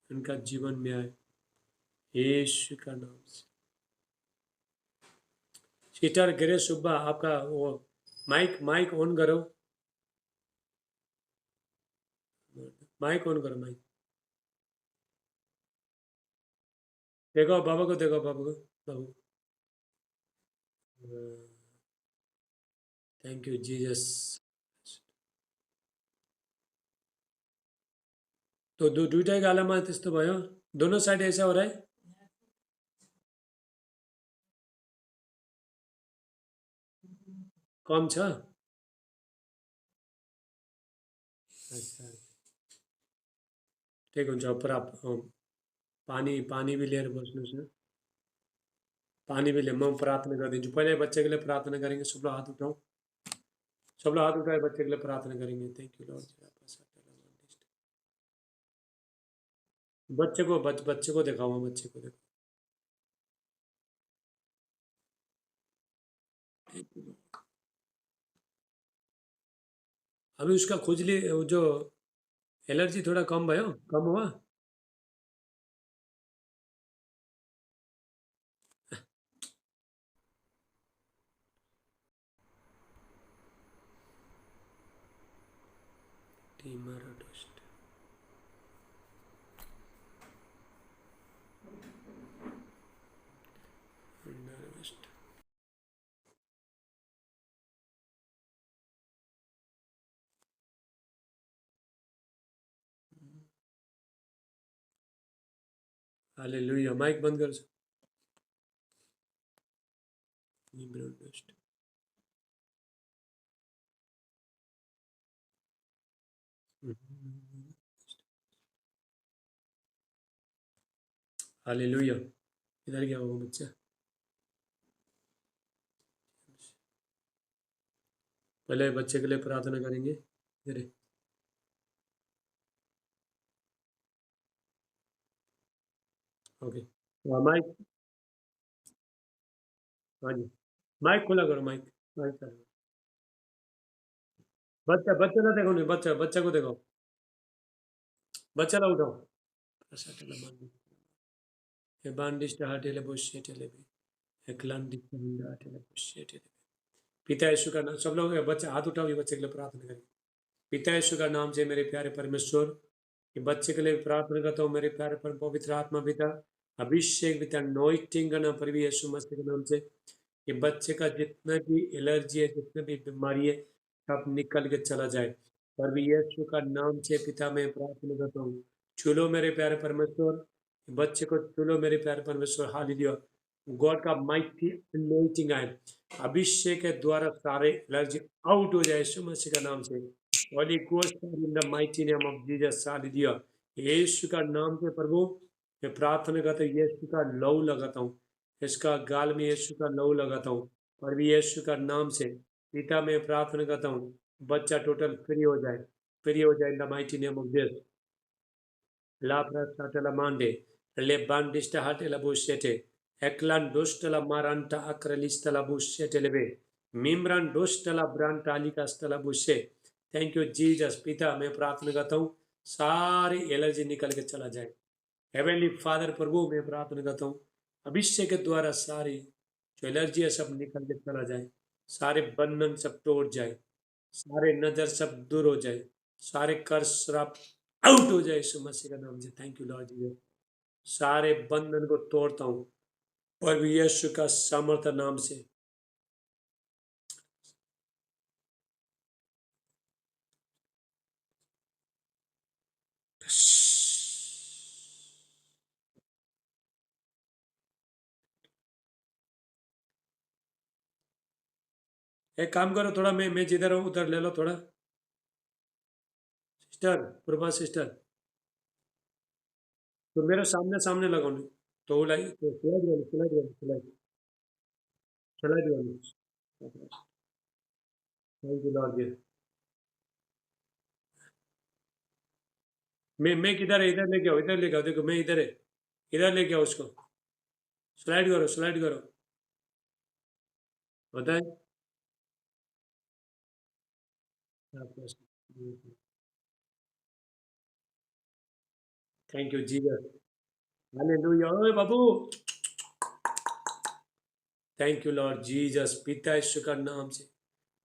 उनका जीवन में आए यीशु का नाम से। सीटर गिरे सुब्बा, आपका वो माइक ऑन करो, माइक ऑन करो, माइक। देखो बाबा को, देखो बाबा को, बाबू। Thank you Jesus. तो दुईटा गालामा त्यस्तो भयो, दोनों साइड ऐसा हो रहा है। कम छ। ठीक हुन्छ पानी पानी भी लिएर बस्नुहोस् न पानी भी ले म प्रार्थना गरिदिन्छु पहिले बच्चे के लिए प्रार्थना करेंगे सब लोग हाथ उठाओ सब लोग हाथ उठाए बच्चे के लिए प्रार्थना करेंगे थैंक यू लॉर्ड बच्चे को दिखाओ बच्चे को देखो अभी उसका खुजली वो जो एलर्जी थोड़ा कम भयो कम हुआ टीमर हालेलुया माइक बंद कर हालेलुया इधर क्या होगा बच्चा पहले बच्चे के लिए प्रार्थना करेंगे इधर ओके माइक हाँ जी माइक खुला करो माइक माइक चालू बच्चा बच्चा ना देखो नहीं बच्चा बच्चा को देखो बच्चा ना उठाओ बांडिस्ट हाटेले बुशेटेले भी एकलांडिस्ट हाटेले बुशेटेले पिता यीशु का नाम सब लोग बच्चे हाथ उठाओ ये बच्चे के लिए प्रार्थना करें पिता यीशु का नाम से मेरे प्यारे परमेश्वर ये बच्चे के लिए प्रार्थना करता हूँ मेरे प्यारे पर पवित्र आत्मा पिता अभिषेक पिता नॉइटिंग का नाम पर भी यीशु मसीह के नाम से ये बच्चे का जितना भी एलर्जी है जितने भी बीमारी है सब निकल के चला जाए और भी यीशु का नाम से पिता मैं प्रार्थना करता हूँ चुलो मेरे प्यारे परमेश्वर बच्चे को चुलो मेरे प्यारे परमेश्वर हालेलुया गॉड का माइटी अनॉइंटिंग आए अभिषेक के द्वारा सारे एलर्जी आउट हो जाए यीशु मसीह का नाम से Holy Ghost in the mighty name of Jesus hallelujah Yeshu का नाम से प्रभु मैं प्रार्थना करता हूँ यीशु का लहू लगाता हूँ इसका गाल में यीशु का लहू लगाता हूँ और भी यीशु का नाम से पिता मैं प्रार्थना करता हूँ बच्चा टोटल फ्री हो जाए इन the mighty name of Jesus La prasata la mande, le bandista hate la busete, eklan dosta la maranta akralista la busete lebe, mimran dosta la branta alikasta la बुशे थैंक यू जीसस पिता मैं प्रार्थना करता हूँ सारी allergy निकल के चला जाए हेवनली फादर प्रभु मैं प्रार्थना करता हूँ अभिषेक के द्वारा सारी जो एलर्जी है सब निकल के चला जाए सारे बंधन सब टूट जाए सारे नजर सब दूर हो जाए सारे कर्ज श्राप आउट हो जाए यीशु मसीह का नाम से थैंक यू लॉर्ड जी सारे बंधन को तोड़ता हूँ और भी यीशु का समर्थ नाम से एक काम करो थोड़ा मैं जिधर हूँ उधर ले लो थोड़ा सिस्टर प्रभा सिस्टर तो मेरे सामने सामने लगाओ नहीं तो वो लाइक तो स्लाइड वाली थैंक यू लॉर्ड जी मैं किधर है इधर लेके आओ देखो मैं इधर है इधर लेके आओ उसको स्लाइड करो बताए थैंक यू जीसस हालेलुया ओए बाबू थैंक यू लॉर्ड जीसस पिता यीशु का नाम से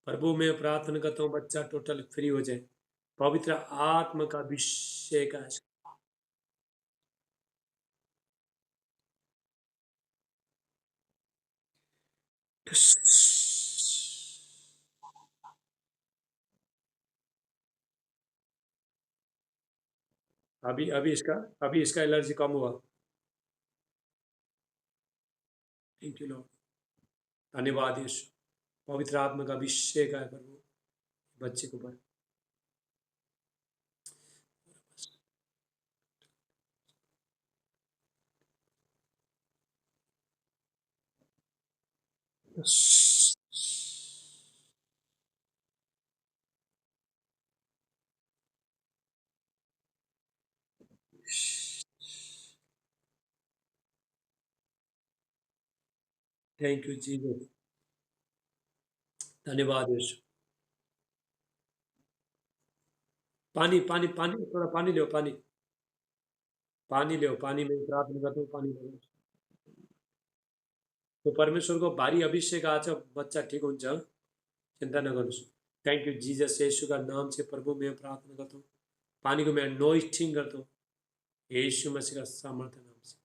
प्रभु मैं प्रार्थना करता हूँ बच्चा टोटल फ्री हो जाए पवित्र आत्मा का अभिषेक है अभी इसका एलर्जी कम हुआ थैंक यू लॉर्ड धन्यवाद यीशु पवित्र आत्मा का अभिषेक है प्रभु बच्चे के ऊपर थैंक यू जीसस। धन्यवाद यीशु। पानी पानी पानी, थोड़ा पानी लो, पानी पानी लो, पानी में प्रार्थना करता हूँ, पानी लो। तो परमेश्वर को भारी अभिषेक आज बच्चा ठीक हो जाओ, चिंता न करो। थैंक यू जीसस, यीशु का नाम से प्रभु मैं प्रार्थना करता हूँ, पानी को मैं अनॉइंटिंग करता हूँ यीशु मसीह का सामर्थ्य नाम से।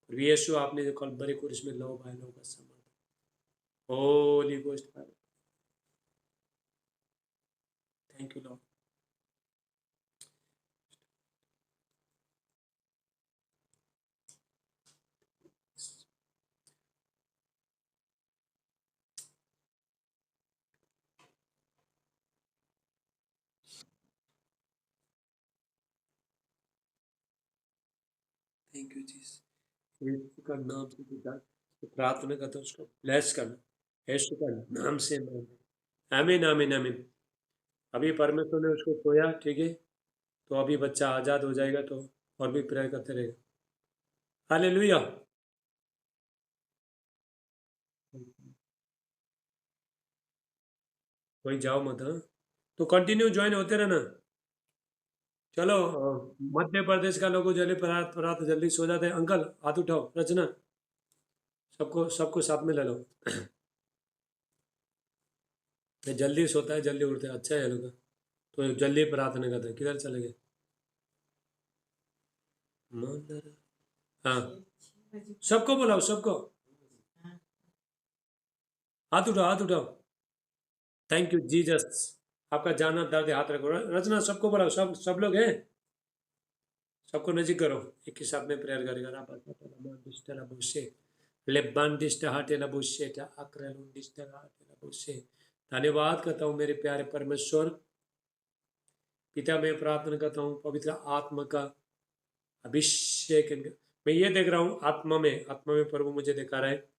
प्रभु यीशु, आपने जो कल बड़े कुरिश में लो भाई लो का सामर्थ्य, Holy Ghost, thank you Lord. Thank you Jesus, Yeshu का नाम से पिता प्रार्थना करता हूँ, उसको ब्लेस करना यीशु का नाम से। आमीन आमीन आमीन। अभी परमेश्वर ने उसको सोया, ठीक है, तो अभी बच्चा आज़ाद हो जाएगा, तो और भी प्रेयर करते रहेगा। हालेलुया। कोई जाओ मत, हाँ, तो कंटिन्यू ज्वाइन होते रहना। चलो, मध्य प्रदेश का लोगों जल्दी रात रात जल्दी सो जाते हैं। अंकल हाथ उठाओ, रचना, सबको सबको साथ में ले लो। ये जल्दी सोता है जल्दी उठता है, अच्छा है ये लोग का। तो जल्दी प्रार्थना करते हैं, किधर चले गए? हाँ, सबको बुलाओ, सबको हाथ उठाओ, हाथ उठाओ। थैंक यू जीसस, आपका जाना दर्द है, हाथ रखो। रचना, सबको बुलाओ, सब सब लोग हैं, सबको नजीक करो, एक ही साथ में प्रेयर करेगा। धन्यवाद करता हूँ मेरे प्यारे परमेश्वर पिता, मैं प्रार्थना करता हूँ पवित्र आत्मा का अभिषेक मैं ये देख रहा हूँ आत्मा में प्रभु मुझे दिखा रहा है।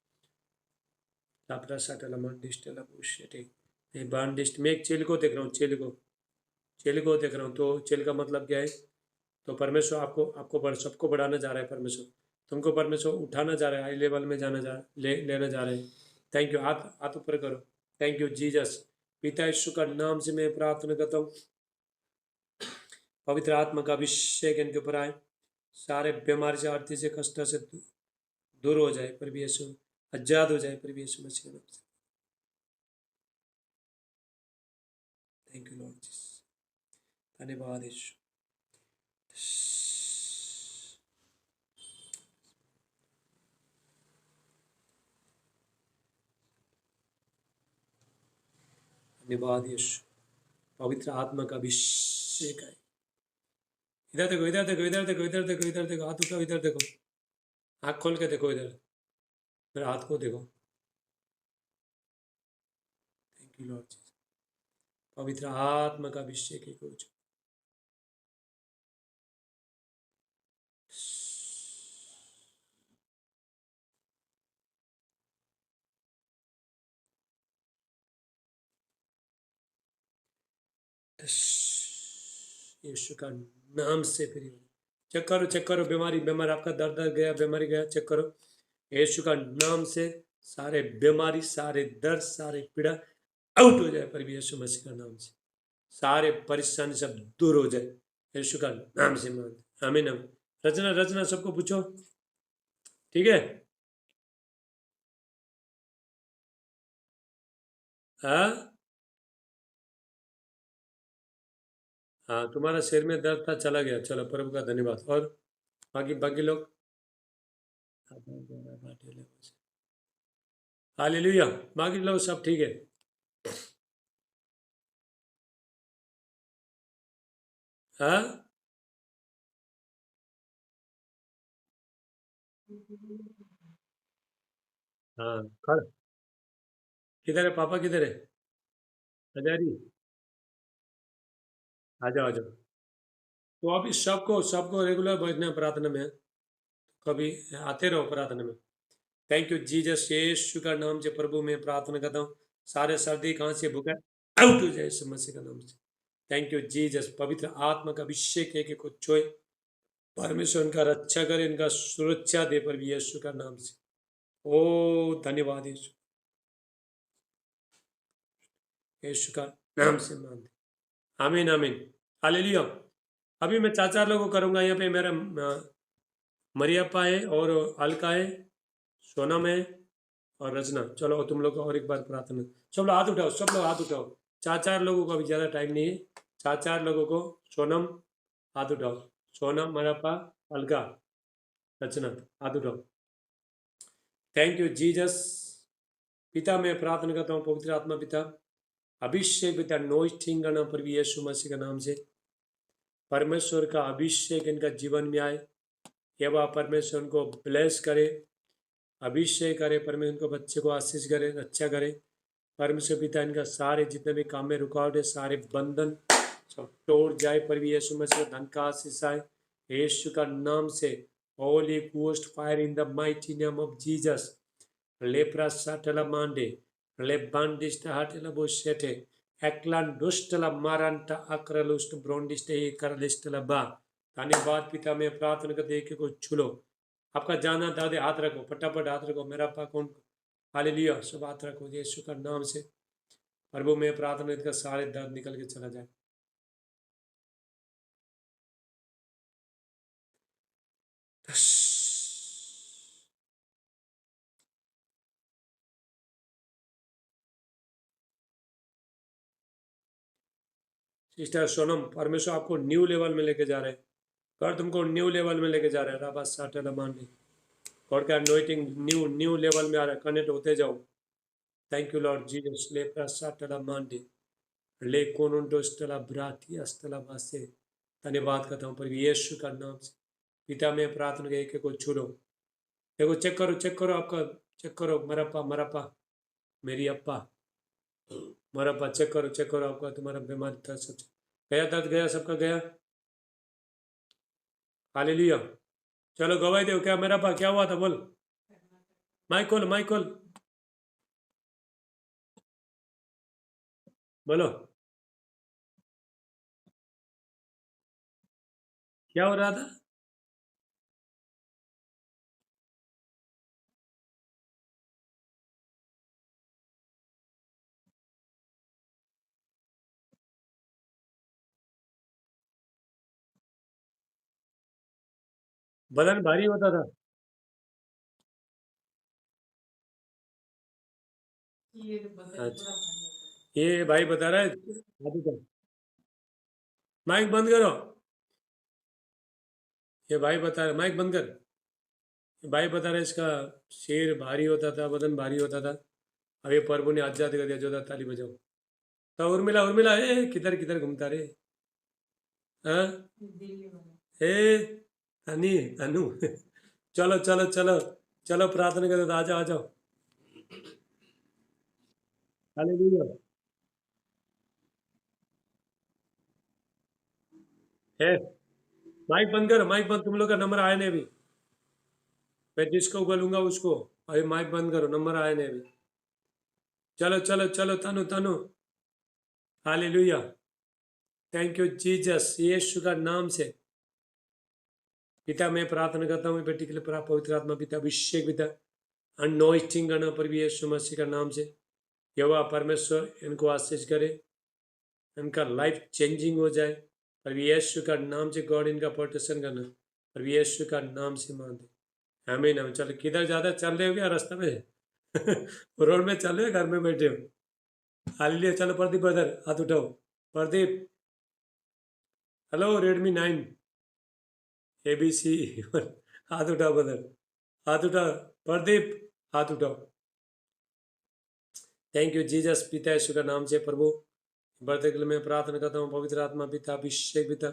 मैं एक चेल को देख रहा हूँ, चेल को देख रहा हूँ। तो चेल का मतलब क्या है? तो परमेश्वर आपको आपको सबको बढ़ाना जा रहा है। परमेश्वर तुमको परमेश्वर उठाना जा रहा है, हाई लेवल में जाना जा लेना जा रहे हैं। थैंक यू, हाथ हाथ ऊपर करो। थैंक यू जीसस, पिता यीशु का नाम से मैं प्रार्थना करता हूँ पवित्र आत्मा का अभिषेक इनके ऊपर आए, सारे बीमारी से, आरती से, कष्ट से दूर हो जाए प्रभु यीशु, आजाद हो जाए प्रभु यीशु मसीह के नाम से। थैंक यू लॉर्ड जीसस, धन्यवाद यीशु। धन्यवाद यीशु, पवित्र आत्मा का अभिषेक है। इधर देखो, इधर देखो, इधर देखो, इधर देखो, इधर देखो, हाथ उठाओ, इधर देखो, आँख खोल के देखो, इधर मेरे हाथ को देखो। थैंक यू लॉर्ड जीसस, पवित्र आत्मा का अभिषेक है कुछ। यीशु का नाम से फ्री हो। चेक करो, बीमारी बीमारी आपका दर्द गया, बीमारी गया, चेक करो यीशु का नाम से। सारे बीमारी, सारे दर्द, सारे पीड़ा आउट हो जाए पर यीशु मसीह का नाम से। सारे परेशानी सब दूर हो जाए यीशु का नाम से। मान आमीन आमीन। रचना रचना सबको पूछो, ठीक है? हाँ हाँ, तुम्हारा सिर में दर्द था, चला गया, चलो प्रभु का धन्यवाद। और बाकी बाकी लोग, हालेलुया, बाकी लोग सब ठीक है। हाँ हाँ, खड़ किधर है पापा, किधर है? हजारी, आ जाओ आ जाओ। तो अभी सबको सबको रेगुलर बैठना है प्रार्थना में, कभी आते रहो प्रार्थना में। थैंक यू जीसस, यीशु का नाम से प्रभु मैं प्रार्थना करता हूँ, सारे सर्दी खांसी बुखार आउट हो जाए यीशु मसीह का नाम से। थैंक यू जीसस, पवित्र आत्मा का अभिषेक है कि कुछ छुए, परमेश्वर इनका रक्षा करे, इनका सुरक्षा दे पर यीशु का नाम से। ओ धन्यवाद यीशु, यीशु का नाम से मानते, आमीन आमीन, हालेलुया। अभी मैं चार चार लोगों को करूंगा। यहाँ पे मेरा मरियप्पा है और अलका है, सोनम है और रचना। चलो तुम लोग और एक बार प्रार्थना, सब लोग हाथ उठाओ, सब लोग हाथ उठाओ। चार चार लोगों को, अभी ज़्यादा टाइम नहीं है, चार चार लोगों को। सोनम हाथ उठाओ, सोनम, मरियप्पा, अलका, रचना, हाथ उठाओ। Thank you Jesus. पिता मैं प्रार्थना करता हूँ, पवित्र आत्मा पिता, अभिषेक पिता, नोइटिंग करना पर भी यीशु मसीह का नाम से। परमेश्वर का अभिषेक इनका जीवन में आए, ये वह परमेश्वर उनको ब्लेस करे, अभिषेक करे, परमेश्वर उनको बच्चे को आशीष करे, रक्षा करे। परमेश्वर पिता इनका सारे जितने भी काम में रुकावट है, सारे बंधन सब तोड़ जाए पर भी यीशु मसीह धन का आशीष आए यीशु का नाम से। Holy Ghost fire in the mighty name of Jesus. लेप्रा साटला मांडे, ले बांडिस्टा हाटला बोशेटे, एक्लान दुष्टला मारंटा अक्रलुष्ट ब्रोंडिस्टे ही करलिस्टला बा। धन्यवाद पिता, मैं प्रार्थना कर देखे को छुलो, आपका जाना दादे हाथ रखो, फटाफट हाथ रखो, मेरा पाकौन हालेलुया, सब हाथ रखो यीशु का नाम से। प्रभु मैं प्रार्थना का सारे दर्द निकल के चला जाए। सिस्टर सोनम, परमेश्वर आपको न्यू लेवल में लेके जा रहे हैं, गॉड तुमको न्यू लेवल में लेके जा रहे हैं। राबा साटला मांडे, गॉड का अनॉइंटिंग न्यू न्यू लेवल में आ रहा है, कनेक्ट होते जाओ। Thank you Lord Jesus. ले साटला मांडे, ले कोनोंडोस्टला ब्राटी अस्तला वासे। धन्यवाद करता हूँ पर यीशु का नाम से। पिता मैं प्रार्थना के एक को छू लो। देखो चेक करो, चेक करो आपका, चेक करो, मरप्पा मरप्पा, मेरी अप्पा, मरप्पा, चेक करो आपका, तुम्हारा बीमारी था सब गया, दर्द गया, सबका गया। हालेलुया। चलो गवाही दो, क्या मेरा पा क्या हुआ था बोल। माइकल माइकल बोलो, क्या हो रहा था। बदन भारी होता था। अच्छा, ये भाई बता रहा है। माइक बंद करो, ये भाई बता रहा, माइक बंद कर। ये भाई बता रहा है इसका शेर भारी होता था, बदन भारी होता था। अब ये प्रभु ने आजाद कर दिया, जोरदार ताली बजाओ। तो उर्मिला, उर्मिला, ए किधर किधर घूमता रे, हाँ, ए तनी तनु चलो चलो चलो चलो, प्रार्थना करो, आ जाओ आ जाओ। हालेलुया। है, माइक बंद करो, माइक बंद, तुम लोग का नंबर आया नहीं अभी। मैं जिसको बोलूंगा उसको, अभी माइक बंद करो, नंबर आया नहीं अभी। चलो चलो चलो, तनु तनु, hallelujah. Thank you Jesus, Yeshu का नाम से। पिता मैं प्रार्थना करता हूँ बेटी के लिए, पवित्र आत्मा पिता, अभिषेक पिता, अनोइंटिंग करना पर भी यीशु मसीह का नाम से। यहोवा परमेश्वर इनको आशीष करे, इनका लाइफ चेंजिंग हो जाए पर यीशु का नाम से। गॉड इनका प्रोटेक्शन करना पर यीशु का नाम से मानते, हमें नाम। चलो किधर ज़्यादा चल रहे हो क्या रास्ते में रोड में चल रहे हो, घर में बैठे हो। हालेलुया। चलो प्रदीप ब्रदर हाथ उठाओ, प्रदीप, हेलो Redmi 9 ABC हाथ उठाओ ब्रदर, हाथ उठाओ, प्रदीप हाथ उठाओ। थैंक यू जीसस, पिता यीशु का नाम से प्रभु, बढ़ते के लिए मैं प्रार्थना करता हूँ, पवित्र आत्मा पिता, अभिषेक पिता,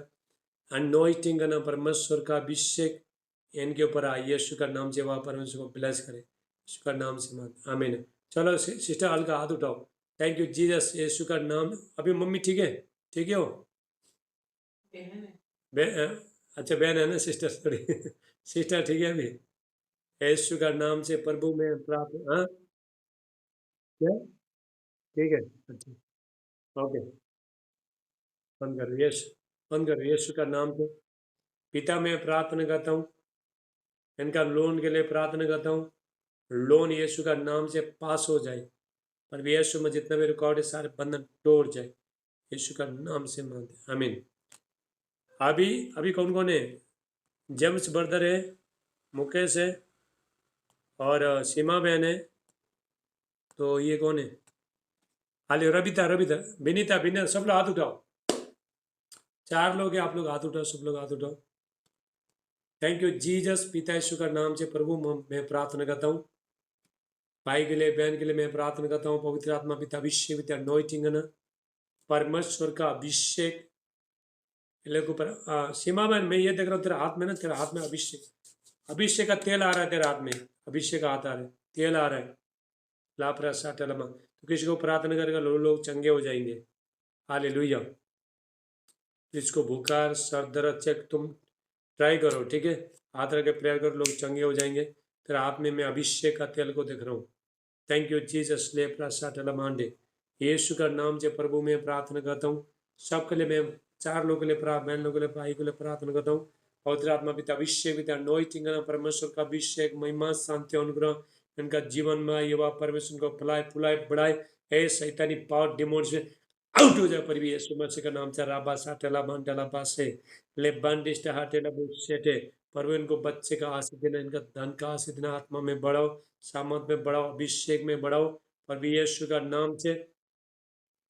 अनोइंटिंग का नाम, परमेश्वर का अभिषेक इनके ऊपर आए यीशु का नाम से। वह परमेश्वर को ब्लेस करे यीशु का नाम से मान, आमीन। चलो सिस्टर हल्का हाथ उठाओ। थैंक यू जीसस, यीशु का नाम। अभी मम्मी ठीक है, ठीक है हो, अच्छा बहन है ना, सिस्टर सॉरी सिस्टर ठीक है अभी, यीशु का नाम से प्रभु में प्रार्थना। हाँ, क्या? ठीक है, अच्छा, ओके, बंद कर, यीशु, बंद कर, यीशु का नाम से। पिता मैं प्रार्थना करता हूँ, इनका लोन के लिए प्रार्थना करता हूँ, लोन यीशु का नाम से पास हो जाए। पर यीशु में जितना भी रिकॉर्ड है सारे बंधन तोड़ जाए, यीशु का नाम से मानते, आमीन। अभी अभी कौन कौन है? जेम्स ब्रदर है, मुकेश है, और सीमा बहन है। तो ये कौन है? हाल रबिता, रबिता, विनीता, विनीता, सब लोग हाथ उठाओ। 4 लोग हैं, आप लोग हाथ उठाओ, सब लोग हाथ उठाओ। Thank you Jesus. पिता यीशु का नाम से प्रभु मैं प्रार्थना करता हूँ, भाई के लिए, बहन के लिए मैं प्रार्थना करता हूँ। पवित्र आत्मा पिता अभिषेक विद अनॉइंटिंग ना, परमेश्वर का अभिषेक लोगों पर। सीमा बहन, मैं ये देख रहा हूँ तेरे हाथ में ना, तेरे हाथ में अभिषेक, अभिषेक का तेल आ रहा है तेरे हाथ में, अभिषेक का हाथ आ रहा है, तेल आ रहा है। लापरा साटलमा, तो किसी को प्रार्थना करेगा लोग चंगे हो जाएंगे। हालेलुया। जिसको बुखार सर दर्द चेक, तुम ट्राई करो, ठीक है, हाथ रख के प्रेयर करो, लोग चंगे हो जाएंगे। तेरे हाथ में मैं अभिषेक का तेल को देख रहा हूँ। Thank you Jesus. ले प्रासाटला मांडे, यीशु का नाम से प्रभु मैं प्रार्थना करता हूँ। सबके लिए मैं 4 लोगों के लिए, बहन लोगों के लिए, भाई के लिए प्रार्थना करता हूँ। पवित्र आत्मा पिता अभिषेक पिता अनॉइंटिंग, परमेश्वर का अभिषेक, महिमा, शांति, अनुग्रह इनका जीवन में युवा परमेश्वर को फुलाए फुलाए बढ़ाए। हे शैतानी पावर डिमोन से आउट हो जाए पर भी यीशु मसीह का नाम से। राबा साटेला मांडला पासे ले बंदिष्ट हाटेला बुशेटे, परवे इनको बच्चे का आशीष देना, इनका धन का आशीष देना, आत्मा में बढ़ाओ, सामर्थ में बढ़ाओ, अभिषेक में बढ़ाओ, पर भी यीशु का नाम से,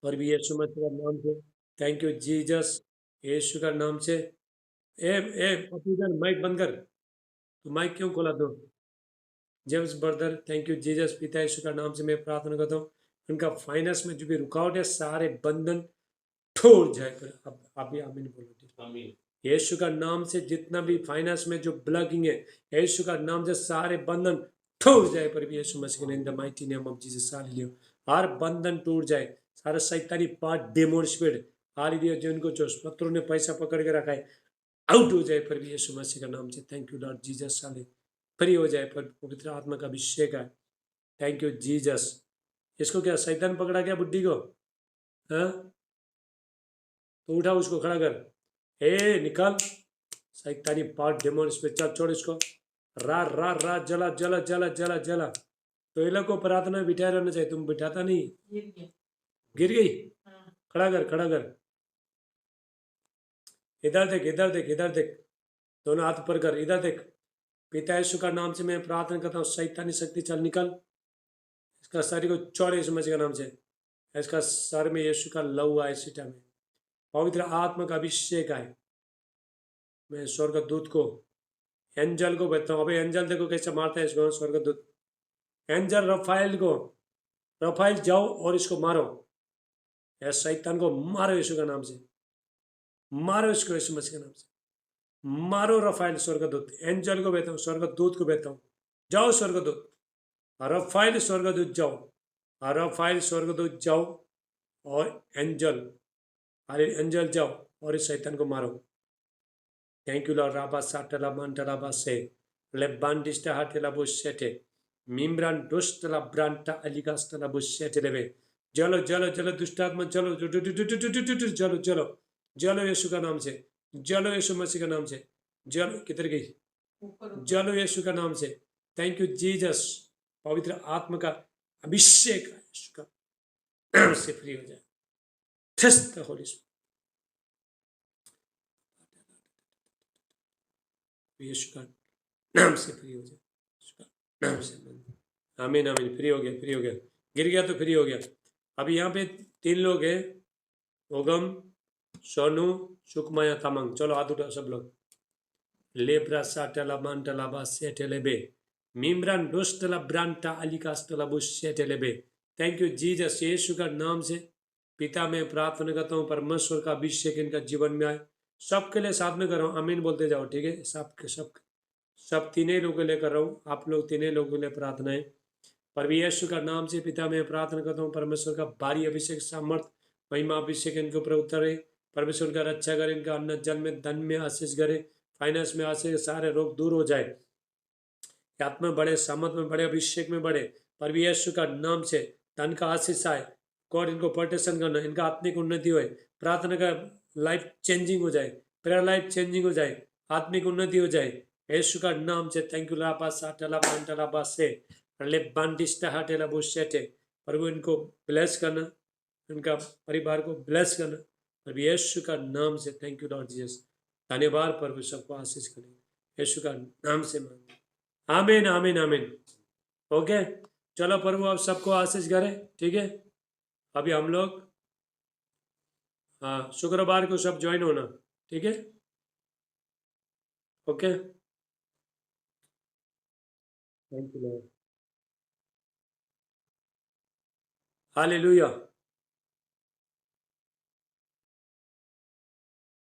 पर भी यीशु मसीह का नाम से। थैंक यू जीसस, यीशु का नाम से। ए ए पपीजन, माइक बंद कर, तो माइक क्यों खोला दो? James brother, thank you Jesus. पिता यीशु का नाम से मैं प्रार्थना करता हूँ, उनका फाइनेंस में जो भी रुकावट है सारे बंधन छोड़ जाए कर। अब आप भी आमीन बोलो। आमीन। यीशु का नाम से जितना भी फाइनेंस में जो ब्लॉकिंग है, यीशु का नाम से सारे बंधन टूट जाए पर भी यीशु मसीह के in the mighty name of Jesus. Hallelujah. हर बंधन टूट जाए, सारा शैतानी पार्ट डेमोन स्पिरिट, हालेलुया, जिनको जो शत्रुओं ने पैसा पकड़ के रखा है आउट हो जाए पर भी यीशु मसीह का नाम से। Thank you Lord Jesus. साले फ्री हो जाए पर पवित्र आत्मा का अभिषेक है। Thank you Jesus. इसको क्या शैतान पकड़ा क्या बुड्ढी को? हाँ, तो उठा, उसको खड़ा कर, ए निकाल शैतानी पार्ट डेमोन इस पे, चल छोड़ इसको। रा रा रा, जला जला जला जला जला। तो ये लोग को प्रार्थना बिठाया रहना चाहिए, तुम बिठाता नहीं। गिर गई? खड़ा कर, खड़ा कर, इधर देख, इधर देख, इधर देख, दोनों हाथ ऊपर कर, इधर देख। पिता यीशु का नाम से मैं प्रार्थना करता हूँ, शैतानी शक्ति चल निकल, इसका शरीर को चौड़े यीशु मसीह का नाम से। इसका सर में यीशु का लहू आए, सीटा में पवित्र आत्मा का अभिषेक आए। मैं स्वर्ग दूत को, एंजल को भेजता हूँ। अभी एंजल देखो कैसे मारता है इसको, स्वर्ग दूत एंजल रफाइल को, रफाइल जाओ और इसको मारो, ऐसा शैतान को मारो यीशु का नाम से, मारो इसको यीशु मसीह के नाम से, मारो रफाइल स्वर्गदूत। एंजल को भेजता हूँ, स्वर्गदूत को भेजता हूँ, जाओ स्वर्गदूत, रफाइल स्वर्गदूत जाओ, रफाइल स्वर्गदूत जाओ, और एंजल, अरे एंजल जाओ और इस शैतान को मारो। Thank you Lord. राबा साटला मांटला बासे ले बांडिस्टा हाटेला बुशेटे मिम्रान दुष्टला ब्रांटा अलिगास्टला बुशेटे लेवे। जलो जलो जलो दुष्टात्मा जलो, जलो जलो जलो यीशु का नाम से, जलो यीशु मसीह का नाम से, जलो। किधर गई? जलो यीशु का नाम से। Thank you Jesus. पवित्र आत्मा का अभिषेक यीशु का नाम से फ्री हो जाए। ट्रस्ट द होली स्पिरिट, यीशु का नाम से फ्री हो जाए, यीशु का नाम से। आमीन आमीन। फ्री हो गया, फ्री हो गया, गिर गया तो फ्री हो गया। अभी यहाँ पे 3 लोग हैं, ओगम, सोनू, सुकमाया, तमंग। चलो हाथ उठाओ सब लोग। लेब्रा साटला मांटला बासेटेलेबे मिम्रान डोस्टला ब्रांटा अलिकास्टला बुसेटेलेबे। Thank you Jesus. यीशु का नाम से पिता में प्रार्थना करता हूँ, परमेश्वर का अभिषेक इनका जीवन में आए। सबके लिए साथ में कर रहा हूँ, आमीन बोलते जाओ, ठीक है? सबके सब 3 लोगों के लिए कर रहा हूँ, आप लोग 3 लोगों के लिए प्रार्थना है। पर यीशु का नाम से पिता में प्रार्थना करता हूँ, परमेश्वर का भारी अभिषेक, सामर्थ, महिमा अभिषेक इनके ऊपर उतरे। परमेश्वर का रक्षा करे, इनका अन्न जल में, धन में आशीष करे, फाइनेंस में आशीष, सारे रोग दूर हो जाए। आत्मा में बढ़े, सामर्थ में बढ़े, अभिषेक में बढ़े। प्रभु यीशु का नाम से धन का आशीष आए। गॉड इनको प्रोटेक्शन करना, इनका आत्मिक उन्नति होए, प्रार्थना का लाइफ चेंजिंग हो जाए, प्रेयर लाइफ चेंजिंग हो जाए, आत्मिक उन्नति हो जाए यीशु का नाम से। थैंक यू लापा साटला पांटला बासे ले बांडिस्टा हाटेला बुशेटे। प्रभु इनको ब्लेस करना, इनका परिवार को ब्लेस करना प्रभु यीशु का नाम से। Thank you Lord Jesus. धन्यवाद प्रभु, सबको आशीष करें यीशु का नाम से मांगे। आमीन आमीन आमीन। ओके, चलो प्रभु आप सबको आशीष करें, ठीक है। अभी हम लोग हाँ शुक्रवार को सब ज्वाइन होना, ठीक है। Okay, thank you Lord. Hallelujah.